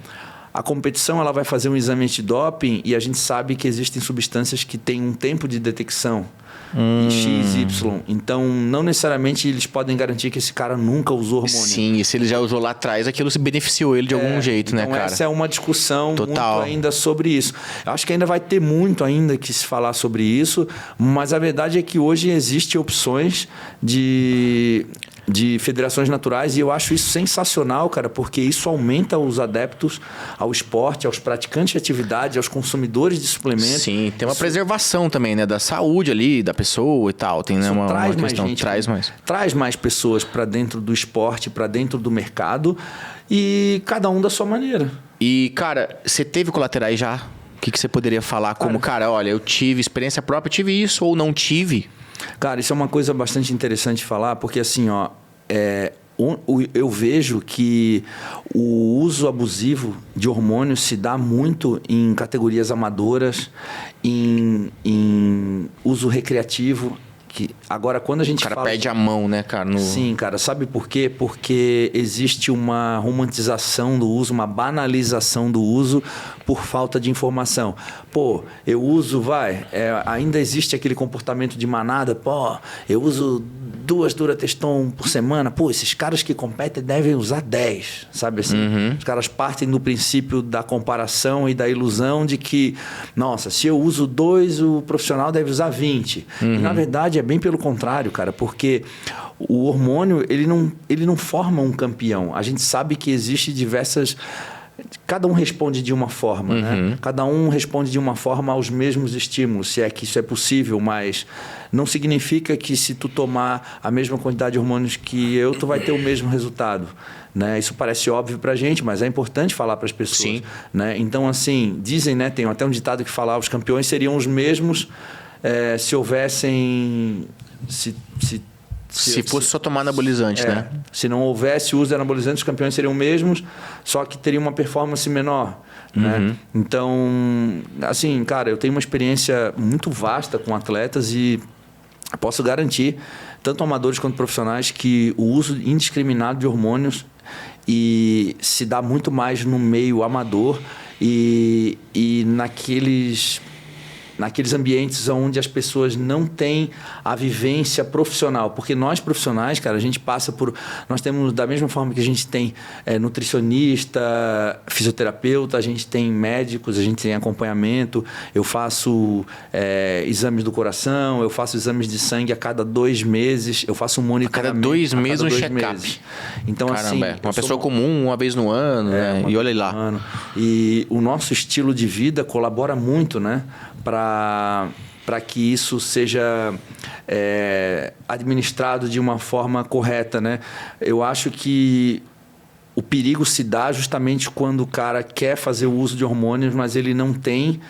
a competição ela vai fazer um exame antidoping e a gente sabe que existem substâncias que têm um tempo de detecção. Em XY. Então, não necessariamente eles podem garantir que esse cara nunca usou hormônio. Sim, e se ele já usou lá atrás, aquilo se beneficiou ele de algum jeito, então né, cara? Essa é uma discussão total. Muito ainda sobre isso. Eu acho que ainda vai ter muito ainda que se falar sobre isso, mas a verdade é que hoje existem opções de federações naturais e eu acho isso sensacional, cara, porque isso aumenta os adeptos ao esporte, aos praticantes de atividade, aos consumidores de suplementos. Sim, tem uma preservação também, né, da saúde ali, da pessoa e tal. Tem, né, uma questão, traz mais pessoas para dentro do esporte, para dentro do mercado e cada um da sua maneira. E, cara, você teve colaterais já? O que você poderia falar como, cara, olha, eu tive experiência própria, tive isso ou não tive? Cara, isso é uma coisa bastante interessante de falar, porque assim, ó, eu vejo que o uso abusivo de hormônios se dá muito em categorias amadoras, em uso recreativo. Agora, quando a gente fala... O cara perde a mão, né, cara? Sim, cara. Sabe por quê? Porque existe uma romantização do uso, uma banalização do uso por falta de informação. Pô, eu uso, ainda existe aquele comportamento de manada. Pô, eu uso 2 Durateston por semana. Pô, esses caras que competem devem usar 10, sabe assim? Os caras partem do princípio da comparação e da ilusão de que, nossa, se eu uso 2, o profissional deve usar 20. E, na verdade, é bem pelo contrário, cara, porque o hormônio ele não forma um campeão. A gente sabe que existe diversas cada um responde de uma forma, né? Cada um responde de uma forma aos mesmos estímulos, se é que isso é possível, mas não significa que se tu tomar a mesma quantidade de hormônios que eu, tu vai ter o mesmo resultado, né? Isso parece óbvio pra gente, mas é importante falar para as pessoas. Sim. Né? Então, assim, dizem, né? Tem até um ditado que fala, os campeões seriam os mesmos se houvessem... Se fosse só tomar anabolizante, né? Se não houvesse uso de anabolizantes, os campeões seriam mesmos, só que teriam uma performance menor. Né? Então, assim, cara, eu tenho uma experiência muito vasta com atletas e posso garantir, tanto amadores quanto profissionais, que o uso indiscriminado de hormônios e se dá muito mais no meio amador e naqueles ambientes onde as pessoas não têm a vivência profissional. Porque nós profissionais, cara, a gente passa por... Nós temos, da mesma forma que a gente tem nutricionista, fisioterapeuta, a gente tem médicos, a gente tem acompanhamento, eu faço exames do coração, eu faço exames de sangue a cada 2 meses, eu faço um monitoramento... A cada 2 meses um check-up. Então, caramba, assim... uma pessoa comum, uma vez no ano, né? E olha lá. E o nosso estilo de vida colabora muito, né? Para que isso seja administrado de uma forma correta, né? Eu acho que o perigo se dá justamente quando o cara quer fazer o uso de hormônios, mas ele não tem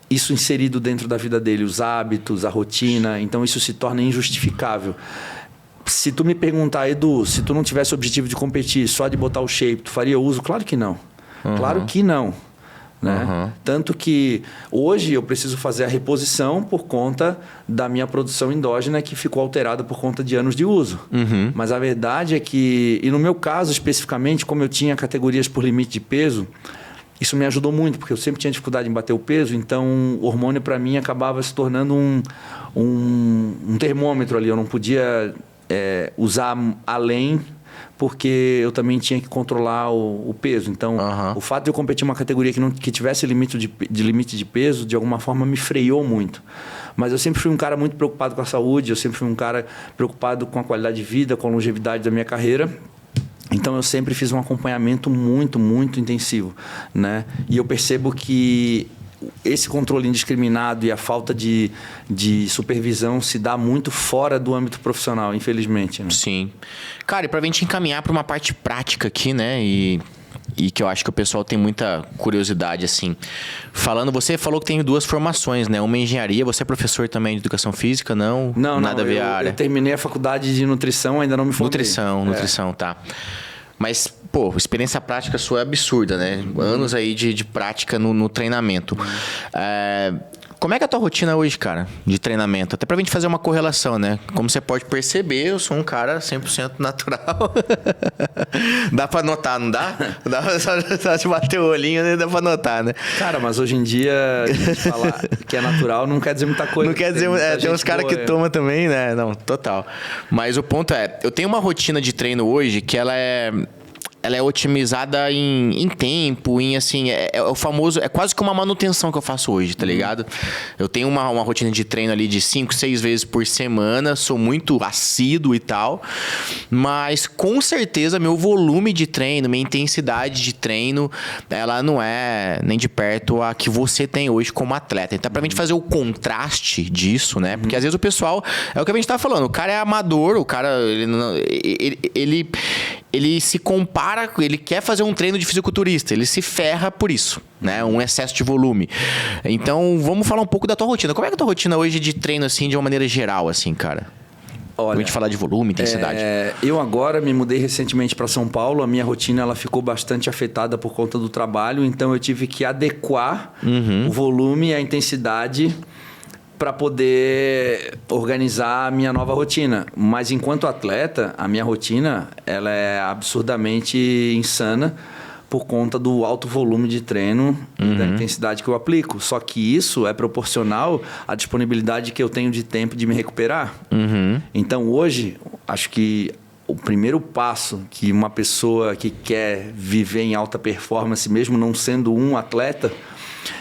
isso inserido dentro da vida dele, os hábitos, a rotina, então isso se torna injustificável. Se tu me perguntar, Edu, se tu não tivesse o objetivo de competir, só de botar o shape, tu faria uso? Claro que não. Claro que não. Né? Tanto que hoje eu preciso fazer a reposição por conta da minha produção endógena que ficou alterada por conta de anos de uso. Mas a verdade é que, e no meu caso especificamente, como eu tinha categorias por limite de peso, isso me ajudou muito, porque eu sempre tinha dificuldade em bater o peso, então o hormônio para mim acabava se tornando um termômetro ali, eu não podia usar além, porque eu também tinha que controlar o peso. Então, o fato de eu competir em uma categoria que tivesse limite de peso, de alguma forma me freou muito. Mas eu sempre fui um cara muito preocupado com a saúde, eu sempre fui um cara preocupado com a qualidade de vida, com a longevidade da minha carreira. Então, eu sempre fiz um acompanhamento muito, muito intensivo, né? E eu percebo que esse controle indiscriminado e a falta de supervisão se dá muito fora do âmbito profissional, infelizmente. Né? Sim. Cara, e pra gente encaminhar para uma parte prática aqui, né? E que eu acho que o pessoal tem muita curiosidade, assim. Você falou que tem 2 formações, né? Uma em engenharia, você é professor também de educação física, não? Não, nada a ver a área. Eu terminei a faculdade de nutrição, ainda não me formei. Nutrição, tá. Mas, pô, experiência prática sua é absurda, né? Anos aí de prática no treinamento. Como é que é a tua rotina hoje, cara, de treinamento? Até pra gente fazer uma correlação, né? Como você pode perceber, eu sou um cara 100% natural. Dá pra notar, não dá? Dá só de bater o olhinho, né? Dá pra notar, né? Cara, mas hoje em dia, falar que é natural não quer dizer muita coisa. Não quer dizer... Tem uns caras que tomam também, né? Não, total. Mas o ponto é, eu tenho uma rotina de treino hoje que ela é otimizada em tempo, assim, o famoso, é quase que uma manutenção que eu faço hoje, tá ligado? Eu tenho uma rotina de treino ali de 5, 6 vezes por semana, sou muito assíduo e tal, mas com certeza meu volume de treino, minha intensidade de treino, ela não é nem de perto a que você tem hoje como atleta. Então, pra gente fazer o contraste disso, né? Porque às vezes o pessoal, é o que a gente tá falando, o cara é amador, o cara, ele se compara, ele quer fazer um treino de fisiculturista, ele se ferra por isso, né? Um excesso de volume. Então, vamos falar um pouco da tua rotina. Como é que é a tua rotina hoje de treino, assim, de uma maneira geral, assim, cara? Olha, pra gente falar de volume, intensidade. Eu agora me mudei recentemente para São Paulo, a minha rotina ela ficou bastante afetada por conta do trabalho, então eu tive que adequar o volume e a intensidade para poder organizar a minha nova rotina. Mas enquanto atleta, a minha rotina ela é absurdamente insana por conta do alto volume de treino e da intensidade que eu aplico. Só que isso é proporcional à disponibilidade que eu tenho de tempo de me recuperar. Então hoje, acho que o primeiro passo que uma pessoa que quer viver em alta performance, mesmo não sendo um atleta,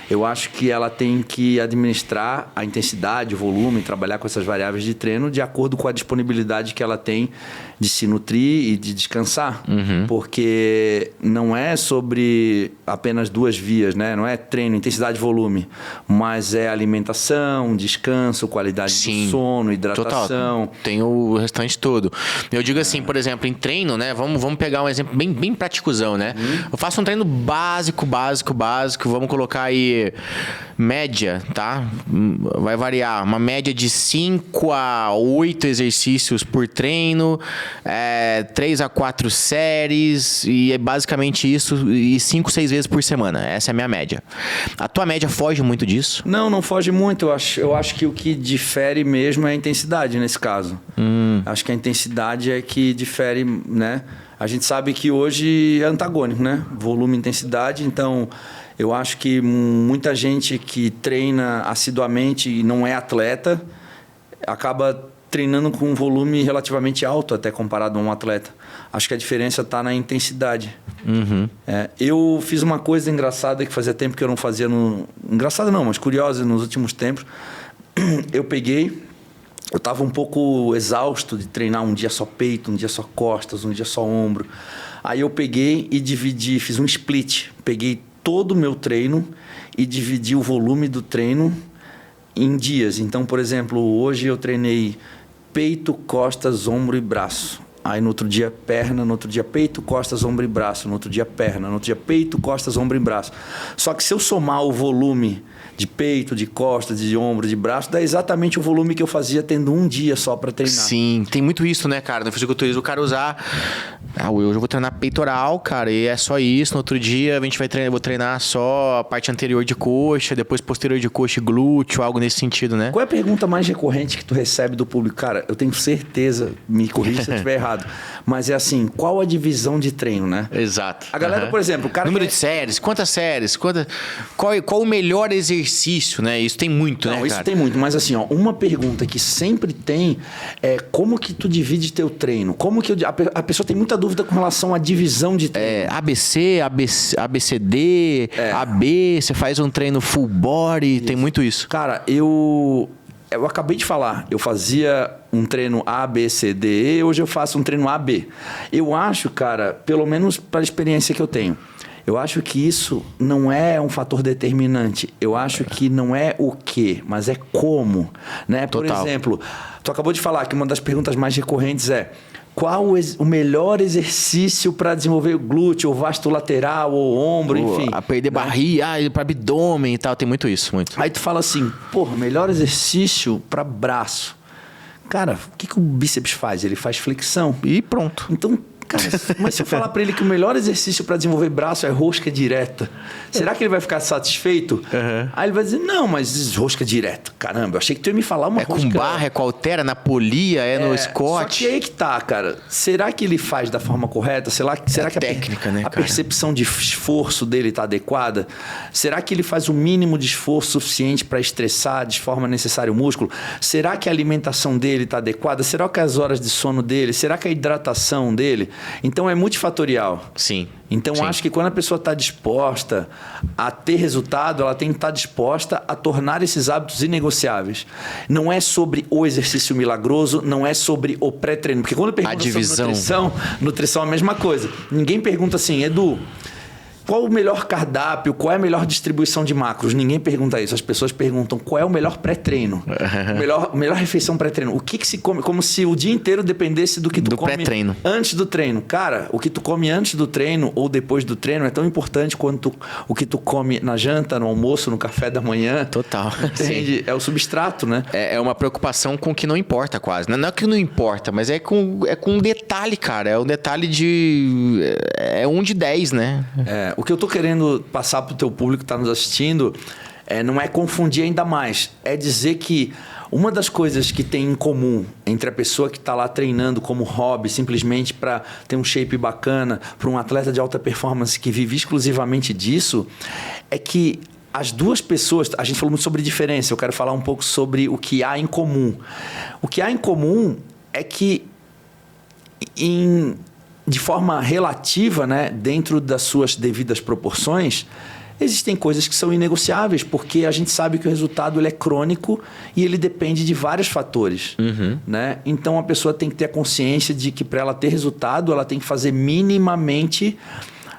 Eu acho que ela tem que administrar a intensidade, o volume, trabalhar com essas variáveis de treino de acordo com a disponibilidade que ela tem de se nutrir e de descansar. Porque não é sobre apenas duas vias, né? Não é treino, intensidade e volume, mas é alimentação, descanso, qualidade do sono, hidratação. Total. Tem o restante todo. Eu digo assim, por exemplo, em treino, né? Vamos pegar um exemplo bem praticuzão, né? Eu faço um treino básico, vamos colocar aí média, tá? Vai variar. Uma média de 5 a 8 exercícios por treino, 3 a 4 séries, e é basicamente isso, e 5, 6 vezes por semana. Essa é a minha média. A tua média foge muito disso? Não foge muito. Eu acho que o que difere mesmo é a intensidade nesse caso. Acho que a intensidade é que difere, né? A gente sabe que hoje é antagônico, né? Volume e intensidade. Então, eu acho que muita gente que treina assiduamente e não é atleta acaba treinando com um volume relativamente alto até comparado a um atleta. Acho que a diferença está na intensidade. Eu fiz uma coisa engraçada que fazia tempo que eu não fazia. Engraçada não, mas curiosa nos últimos tempos. Eu estava um pouco exausto de treinar um dia só peito, um dia só costas, um dia só ombro. Aí eu peguei e dividi, fiz um split. Peguei todo o meu treino e dividi o volume do treino em dias. Então, por exemplo, hoje eu treinei peito, costas, ombro e braço. Aí no outro dia perna, no outro dia peito, costas, ombro e braço. No outro dia perna, no outro dia peito, costas, ombro e braço. Só que se eu somar o volume de peito, de costas, de ombro, de braço, dá exatamente o volume que eu fazia tendo um dia só para treinar. Sim, tem muito isso, né, cara? No fisiculturismo, o cara usar... hoje eu vou treinar peitoral, cara, e é só isso. No outro dia vou treinar só a parte anterior de coxa, depois posterior de coxa e glúteo, algo nesse sentido, né? Qual é a pergunta mais recorrente que tu recebe do público? Cara, eu tenho certeza, me corrija se eu estiver errado, mas é assim, qual a divisão de treino, né? Exato. A galera, por exemplo, o cara... Número de séries, quantas séries, qual o melhor exercício, né? Isso tem muito, né, cara? Isso tem muito, mas assim, ó, uma pergunta que sempre tem é como que tu divide teu treino? Como que a pessoa tem muita dúvida com relação à divisão de treino. ABC, ABCD, AB, você faz um treino full body, tem muito isso. Cara, eu acabei de falar, eu fazia um treino A, B, C, D, E, hoje eu faço um treino A, B. Eu acho, cara, pelo menos para a experiência que eu tenho, eu acho que isso não é um fator determinante. Eu acho que não é o quê, mas é como, né? Por exemplo, tu acabou de falar que uma das perguntas mais recorrentes é: qual o melhor exercício para desenvolver o glúteo, ou vasto lateral, ou ombro, enfim. A perder barriga, para abdômen e tal, tem muito isso, muito. Aí tu fala assim, melhor exercício para braço. Cara, o que o bíceps faz? Ele faz flexão. E pronto. Então, cara, mas se eu falar para ele que o melhor exercício para desenvolver braço é rosca direta, será que ele vai ficar satisfeito? Aí ele vai dizer, não, mas rosca direta. Caramba, eu achei que tu ia me falar uma rosca... É com barra, é com haltera, na polia, no Scott. Só que aí que tá, cara. Será que ele faz da forma correta? Será que técnica, né, a percepção de esforço dele tá adequada? Será que ele faz o mínimo de esforço suficiente para estressar de forma necessária o músculo? Será que a alimentação dele tá adequada? Será que as horas de sono dele? Será que a hidratação dele? Então é multifatorial. Sim. Então acho que quando a pessoa está disposta a ter resultado, ela tem que estar disposta a tornar esses hábitos inegociáveis. Não é sobre o exercício milagroso, não é sobre o pré-treino. Porque quando pergunta sobre nutrição é a mesma coisa. Ninguém pergunta assim, Edu, qual o melhor cardápio, qual é a melhor distribuição de macros? Ninguém pergunta isso. As pessoas perguntam qual é o melhor pré-treino. melhor refeição pré-treino. O que se come? Como se o dia inteiro dependesse do que tu come antes do treino. Cara, o que tu come antes do treino ou depois do treino é tão importante quanto o que tu come na janta, no almoço, no café da manhã. Total. Entende? É o substrato, né? É uma preocupação com o que não importa quase. Não é que não importa, mas é com um detalhe, cara. É um detalhe de... É 1 de 10, né? O que eu tô querendo passar pro teu público que tá nos assistindo não é confundir ainda mais. É dizer que uma das coisas que tem em comum entre a pessoa que está lá treinando como hobby, simplesmente para ter um shape bacana, para um atleta de alta performance que vive exclusivamente disso, é que as duas pessoas... A gente falou muito sobre diferença, eu quero falar um pouco sobre o que há em comum. O que há em comum é que de forma relativa, né, dentro das suas devidas proporções, Existem coisas que são inegociáveis, porque a gente sabe que o resultado ele é crônico e ele depende de vários fatores. Né? Então, a pessoa tem que ter a consciência de que para ela ter resultado, ela tem que fazer minimamente...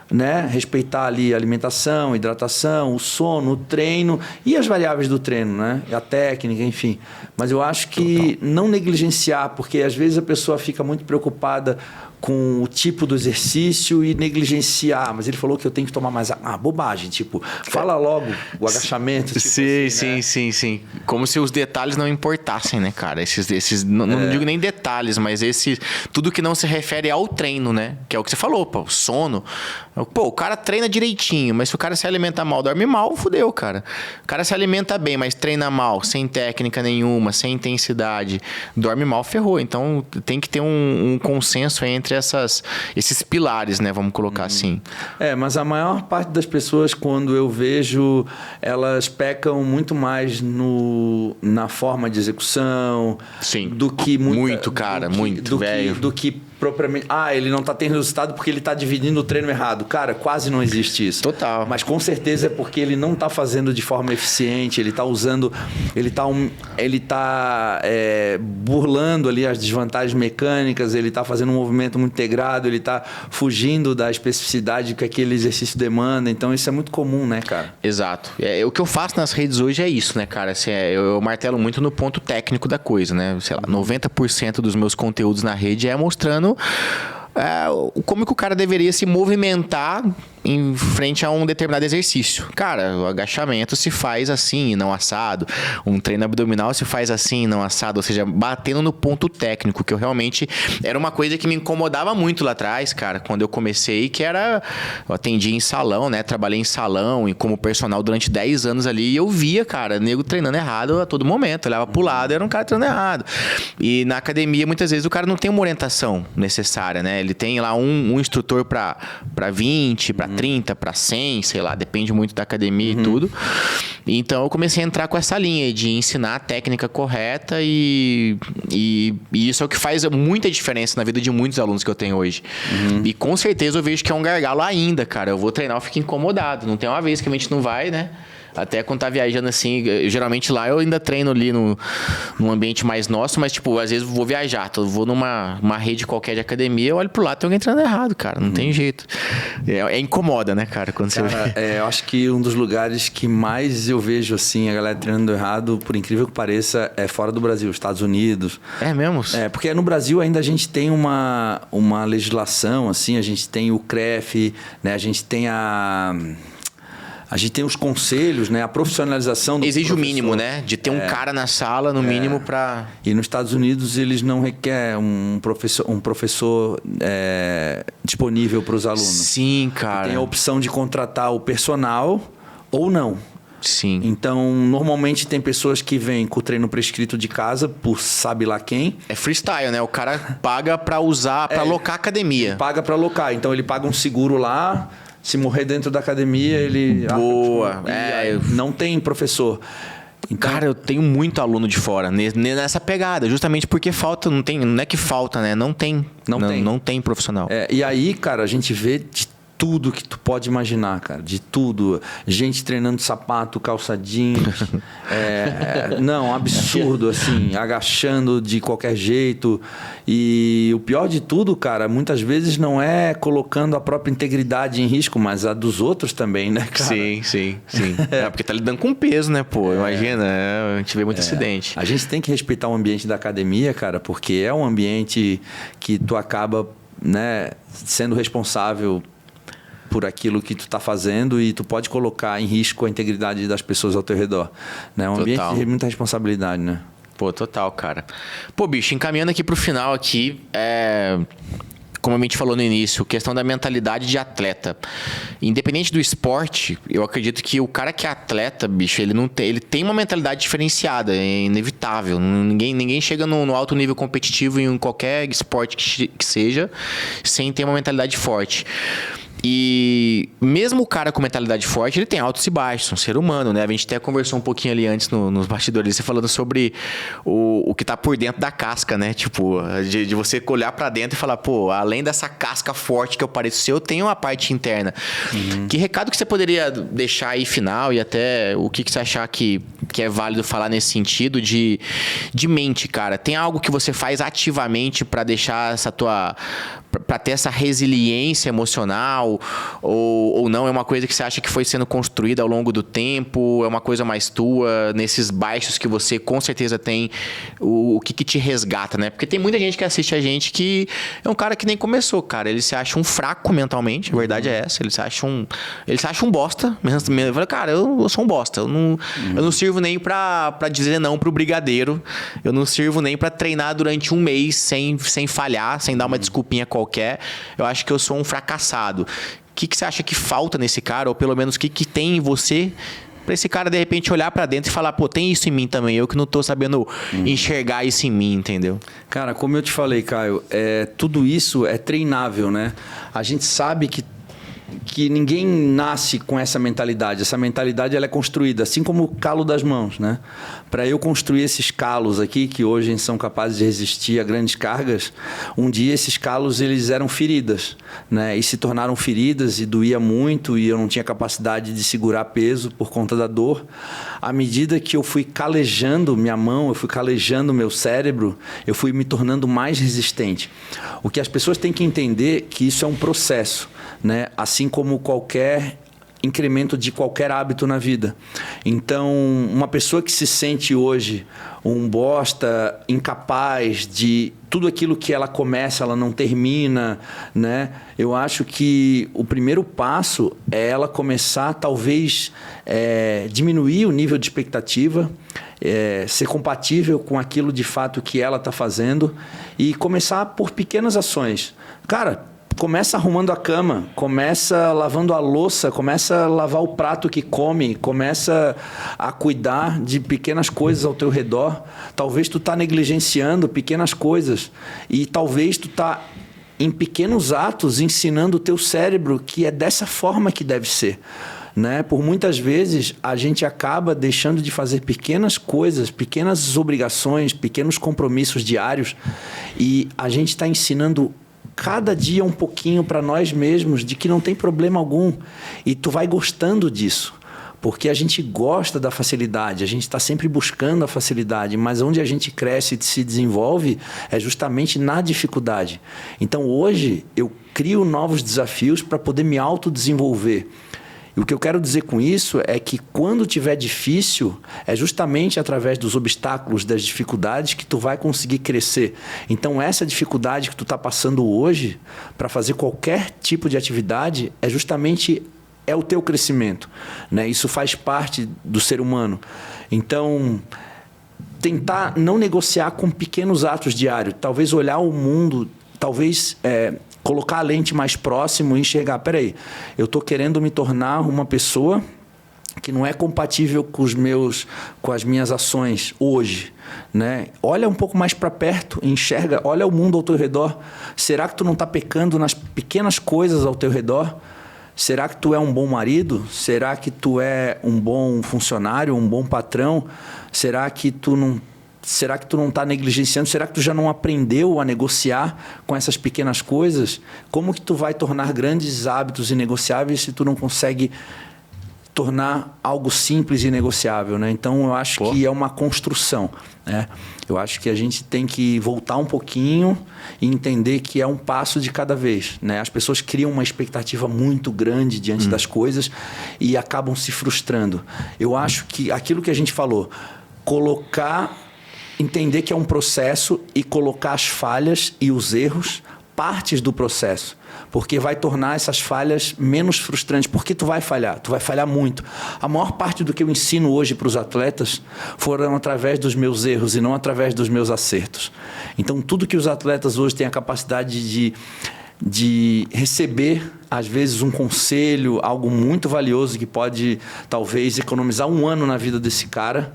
Né? Respeitar ali a alimentação, hidratação, o sono, o treino e as variáveis do treino, né? A técnica, enfim. Mas eu acho que não negligenciar, porque às vezes a pessoa fica muito preocupada com o tipo do exercício e negligenciar. Mas ele falou que eu tenho que tomar mais... bobagem, tipo, fala logo o agachamento. Tipo sim, assim, sim, né? sim. Como se os detalhes não importassem, né, cara? Não digo nem detalhes, mas tudo que não se refere ao treino, né? Que é o que você falou, pô, o sono. Pô, o cara treina direitinho, mas se o cara se alimenta mal, dorme mal, fudeu, cara. O cara se alimenta bem, mas treina mal, sem técnica nenhuma, sem intensidade, dorme mal, ferrou. Então, tem que ter um consenso entre esses pilares, né? Vamos colocar assim. Mas a maior parte das pessoas, quando eu vejo, elas pecam muito mais na forma de execução. Sim. Do que... Muito, cara, muito, velho. Do que propriamente... ele não está tendo resultado porque ele está dividindo o treino errado. Cara, quase não existe isso. Total. Mas com certeza é porque ele não está fazendo de forma eficiente, ele está usando... Ele está burlando ali as desvantagens mecânicas, ele está fazendo um movimento muito integrado, ele está fugindo da especificidade que aquele exercício demanda. Então, isso é muito comum, né, cara? Exato. O que eu faço nas redes hoje é isso, né, cara? Assim, eu martelo muito no ponto técnico da coisa, né? Sei lá, 90% dos meus conteúdos na rede é mostrando como que o cara deveria se movimentar em frente a um determinado exercício. Cara, o agachamento se faz assim e não assado. Um treino abdominal se faz assim e não assado. Ou seja, batendo no ponto técnico, que eu realmente... Era uma coisa que me incomodava muito lá atrás, cara, quando eu comecei, que era... Eu atendia em salão, né? Trabalhei em salão e como personal durante 10 anos ali. E eu via, cara, nego treinando errado a todo momento. Olhava pro lado, era um cara treinando errado. E na academia, muitas vezes, o cara não tem uma orientação necessária, né? Ele tem lá um instrutor para 20, para 30, para 100, sei lá, depende muito da academia e tudo. Então eu comecei a entrar com essa linha de ensinar a técnica correta e isso é o que faz muita diferença na vida de muitos alunos que eu tenho hoje. E com certeza eu vejo que é um gargalo ainda, cara. Eu vou treinar, eu fico incomodado. Não tem uma vez que a gente não vai, né? Até quando tá viajando assim, geralmente lá eu ainda treino ali num ambiente mais nosso, mas tipo, às vezes vou viajar, vou numa rede qualquer de academia, eu olho pro lado, tem alguém treinando errado, cara, não tem jeito. Incomoda, né, cara, quando você vê. Eu acho que um dos lugares que mais eu vejo assim, a galera treinando errado, por incrível que pareça, é fora do Brasil, Estados Unidos. É mesmo? Porque no Brasil ainda a gente tem uma legislação, assim, a gente tem o CREF, né, a gente tem os conselhos, né? A profissionalização do Exige professor. O mínimo, né? De ter um cara na sala, no mínimo, para... E nos Estados Unidos, eles não requerem um professor disponível para os alunos. Sim, cara. Tem a opção de contratar o personal ou não. Sim. Então, normalmente tem pessoas que vêm com o treino prescrito de casa, por sabe lá quem. É freestyle, né? O cara paga para usar, para alocar a academia. Paga para alocar. Então, ele paga um seguro lá... Se morrer dentro da academia, ele... Boa. Não tem professor. Então, cara, eu tenho muito aluno de fora nessa pegada. Justamente porque falta... Não é que falta, né? Não tem. Não tem profissional. E aí, cara, a gente vê de tudo que tu pode imaginar, cara. De tudo. Gente treinando sapato, calça jeans. Não, absurdo, assim. Agachando de qualquer jeito. E o pior de tudo, cara, muitas vezes não é colocando a própria integridade em risco, mas a dos outros também, né, cara? Sim. Porque tá lidando com peso, né, pô? Imagina, a gente vê muito acidente. A gente tem que respeitar o ambiente da academia, cara, porque é um ambiente que tu acaba, né, sendo responsável por aquilo que tu tá fazendo e tu pode colocar em risco a integridade das pessoas ao teu redor. Né? É um ambiente de muita responsabilidade, né? Pô, total, cara. Pô, bicho, encaminhando aqui pro final aqui, como a gente falou no início, questão da mentalidade de atleta. Independente do esporte, eu acredito que o cara que é atleta, bicho, ele tem uma mentalidade diferenciada, é inevitável. Ninguém chega no alto nível competitivo em qualquer esporte que seja sem ter uma mentalidade forte. E mesmo o cara com mentalidade forte, ele tem altos e baixos, um ser humano, né? A gente até conversou um pouquinho ali antes nos bastidores, você falando sobre o que tá por dentro da casca, né? Tipo, de você olhar pra dentro e falar, pô, além dessa casca forte que eu pareço ser, eu tenho uma parte interna. Que recado que você poderia deixar aí final e até o que você achar que é válido falar nesse sentido de mente, cara? Tem algo que você faz ativamente pra deixar essa tua... pra ter essa resiliência emocional ou não? É uma coisa que você acha que foi sendo construída ao longo do tempo? É uma coisa mais tua? Nesses baixos que você com certeza tem, o que te resgata, né? Porque tem muita gente que assiste a gente que é um cara que nem começou, cara. Ele se acha um fraco mentalmente, a verdade é essa. Ele se acha um bosta. Eu falo, cara, eu sou um bosta. Eu não sirvo nem pra dizer não pro brigadeiro. Eu não sirvo nem pra treinar durante um mês sem falhar, sem dar uma desculpinha qualquer. Eu acho que eu sou um fracassado. O que você acha que falta nesse cara? Ou pelo menos o que tem em você pra esse cara, de repente, olhar pra dentro e falar, pô, tem isso em mim também. Eu que não tô sabendo enxergar isso em mim, entendeu? Cara, como eu te falei, Caio, tudo isso é treinável, né? A gente sabe que ninguém nasce com essa mentalidade. Essa mentalidade ela é construída, assim como o calo das mãos, né? Para eu construir esses calos aqui, que hoje são capazes de resistir a grandes cargas, um dia esses calos eles eram feridas, né? E se tornaram feridas e doía muito e eu não tinha capacidade de segurar peso por conta da dor. À medida que eu fui calejando minha mão, eu fui calejando meu cérebro, eu fui me tornando mais resistente. O que as pessoas têm que entender é que isso é um processo, né? Assim como qualquer incremento de qualquer hábito na vida. Então, uma pessoa que se sente hoje um bosta, incapaz de tudo aquilo que ela começa, ela não termina, né? Eu acho que o primeiro passo é ela começar, talvez, diminuir o nível de expectativa, ser compatível com aquilo de fato que ela está fazendo e começar por pequenas ações. Cara, começa arrumando a cama, começa lavando a louça, começa a lavar o prato que come, começa a cuidar de pequenas coisas ao teu redor. Talvez tu tá negligenciando pequenas coisas e talvez tu tá em pequenos atos ensinando o teu cérebro que é dessa forma que deve ser. Né? Por muitas vezes a gente acaba deixando de fazer pequenas coisas, pequenas obrigações, pequenos compromissos diários e a gente está ensinando cada dia um pouquinho para nós mesmos de que não tem problema algum e tu vai gostando disso, porque a gente gosta da facilidade, a gente está sempre buscando a facilidade, mas onde a gente cresce e se desenvolve é justamente na dificuldade. Então hoje eu crio novos desafios para poder me autodesenvolver. E o que eu quero dizer com isso é que quando tiver difícil, é justamente através dos obstáculos, das dificuldades que tu vai conseguir crescer. Então essa dificuldade que tu está passando hoje para fazer qualquer tipo de atividade é justamente o teu crescimento, né? Isso faz parte do ser humano. Então tentar não negociar com pequenos atos diários, talvez olhar o mundo, talvez colocar a lente mais próximo e enxergar, peraí, eu estou querendo me tornar uma pessoa que não é compatível com as minhas ações hoje, né? Olha um pouco mais para perto, enxerga, olha o mundo ao teu redor. Será que tu não está pecando nas pequenas coisas ao teu redor? Será que tu é um bom marido? Será que tu é um bom funcionário, um bom patrão? Será que tu não está negligenciando? Será que tu já não aprendeu a negociar com essas pequenas coisas? Como que tu vai tornar grandes hábitos inegociáveis se tu não consegue tornar algo simples e negociável, né? Então, eu acho que é uma construção, né? Eu acho que a gente tem que voltar um pouquinho e entender que é um passo de cada vez, né? As pessoas criam uma expectativa muito grande diante das coisas e acabam se frustrando. Eu acho que aquilo que a gente falou, entender que é um processo e colocar as falhas e os erros partes do processo, porque vai tornar essas falhas menos frustrantes, porque tu vai falhar muito. A maior parte do que eu ensino hoje para os atletas foram através dos meus erros e não através dos meus acertos. Então tudo que os atletas hoje têm a capacidade de de receber, às vezes, um conselho, algo muito valioso que pode, talvez, economizar um ano na vida desse cara.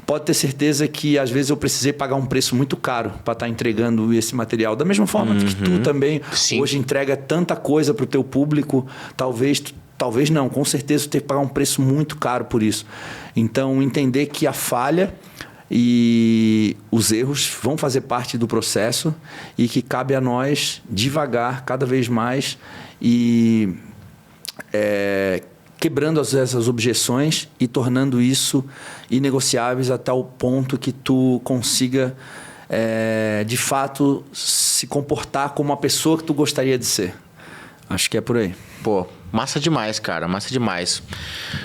Pode ter certeza que, às vezes, eu precisei pagar um preço muito caro para estar entregando esse material. Da mesma forma que tu também hoje entrega tanta coisa para o teu público, talvez não, com certeza tu tem que pagar um preço muito caro por isso. Então, entender que a falha e os erros vão fazer parte do processo e que cabe a nós devagar, cada vez mais, e quebrando essas objeções e tornando isso inegociáveis até o ponto que tu consiga, de fato, se comportar como a pessoa que tu gostaria de ser. Acho que é por aí. Pô, massa demais, cara. Massa demais.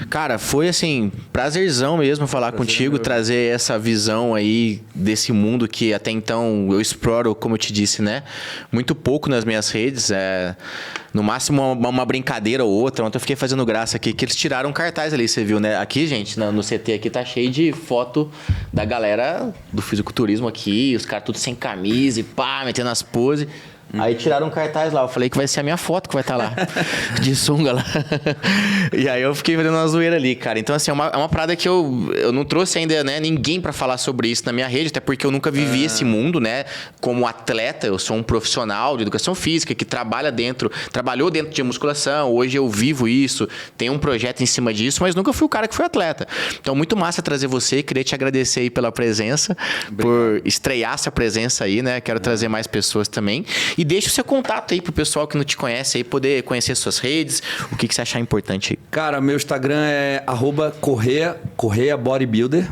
Cara, foi assim, prazerzão mesmo falar contigo, trazer essa visão aí desse mundo que até então eu exploro, como eu te disse, né? Muito pouco nas minhas redes. No máximo uma brincadeira ou outra. Ontem eu fiquei fazendo graça aqui, que eles tiraram um cartaz ali, você viu, né? Aqui, gente, no CT aqui tá cheio de foto da galera do fisiculturismo aqui, os caras tudo sem camisa e pá, metendo as poses. Aí tiraram um cartaz lá, eu falei que vai ser a minha foto que vai estar lá, de sunga lá. E aí eu fiquei fazendo uma zoeira ali, cara. Então, assim, é uma parada que eu não trouxe ainda, né, ninguém pra falar sobre isso na minha rede, até porque eu nunca vivi esse mundo, né, como atleta. Eu sou um profissional de educação física que trabalhou dentro de musculação, hoje eu vivo isso, tenho um projeto em cima disso, mas nunca fui o cara que foi atleta. Então, muito massa trazer você, queria te agradecer aí pela presença, por estrear essa presença aí, né, quero trazer mais pessoas também. E deixa o seu contato aí pro pessoal que não te conhece aí, poder conhecer suas redes, o que você achar importante aí. Cara, meu Instagram é @Correia Bodybuilder.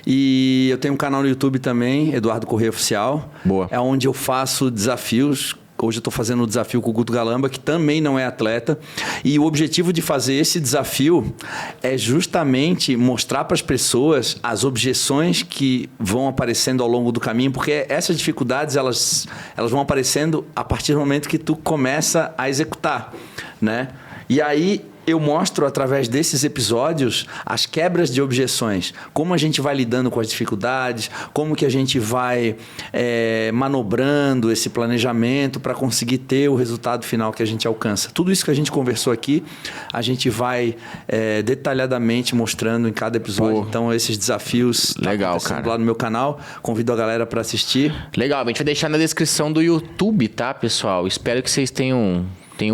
E eu tenho um canal no YouTube também, Eduardo Correia Oficial. Boa. É onde eu faço desafios. Hoje eu estou fazendo um desafio com o Guto Galamba, que também não é atleta. E o objetivo de fazer esse desafio é justamente mostrar para as pessoas as objeções que vão aparecendo ao longo do caminho, porque essas dificuldades elas vão aparecendo a partir do momento que tu começa a executar, né? E aí eu mostro, através desses episódios, as quebras de objeções. Como a gente vai lidando com as dificuldades, como que a gente vai manobrando esse planejamento para conseguir ter o resultado final que a gente alcança. Tudo isso que a gente conversou aqui, a gente vai detalhadamente mostrando em cada episódio. Pô. Então, esses desafios legal, cara, lá no meu canal. Convido a galera para assistir. Legal, a gente vai deixar na descrição do YouTube, tá, pessoal? Espero que vocês tenham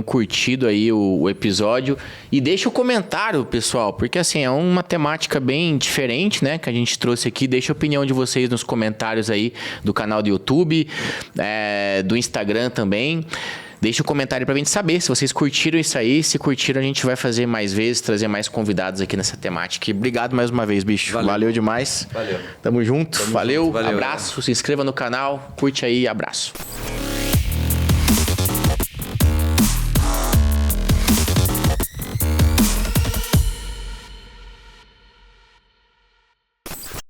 curtido aí o episódio. E deixa o comentário, pessoal, porque assim, é uma temática bem diferente, né, que a gente trouxe aqui. Deixa a opinião de vocês nos comentários aí do canal do YouTube, do Instagram também. Deixa um comentário pra gente saber se vocês curtiram isso aí. Se curtiram, a gente vai fazer mais vezes, trazer mais convidados aqui nessa temática. E obrigado mais uma vez, bicho. Valeu demais. Valeu. Tamo junto. Valeu. Valeu. Abraço. Se inscreva no canal. Curte aí. Abraço.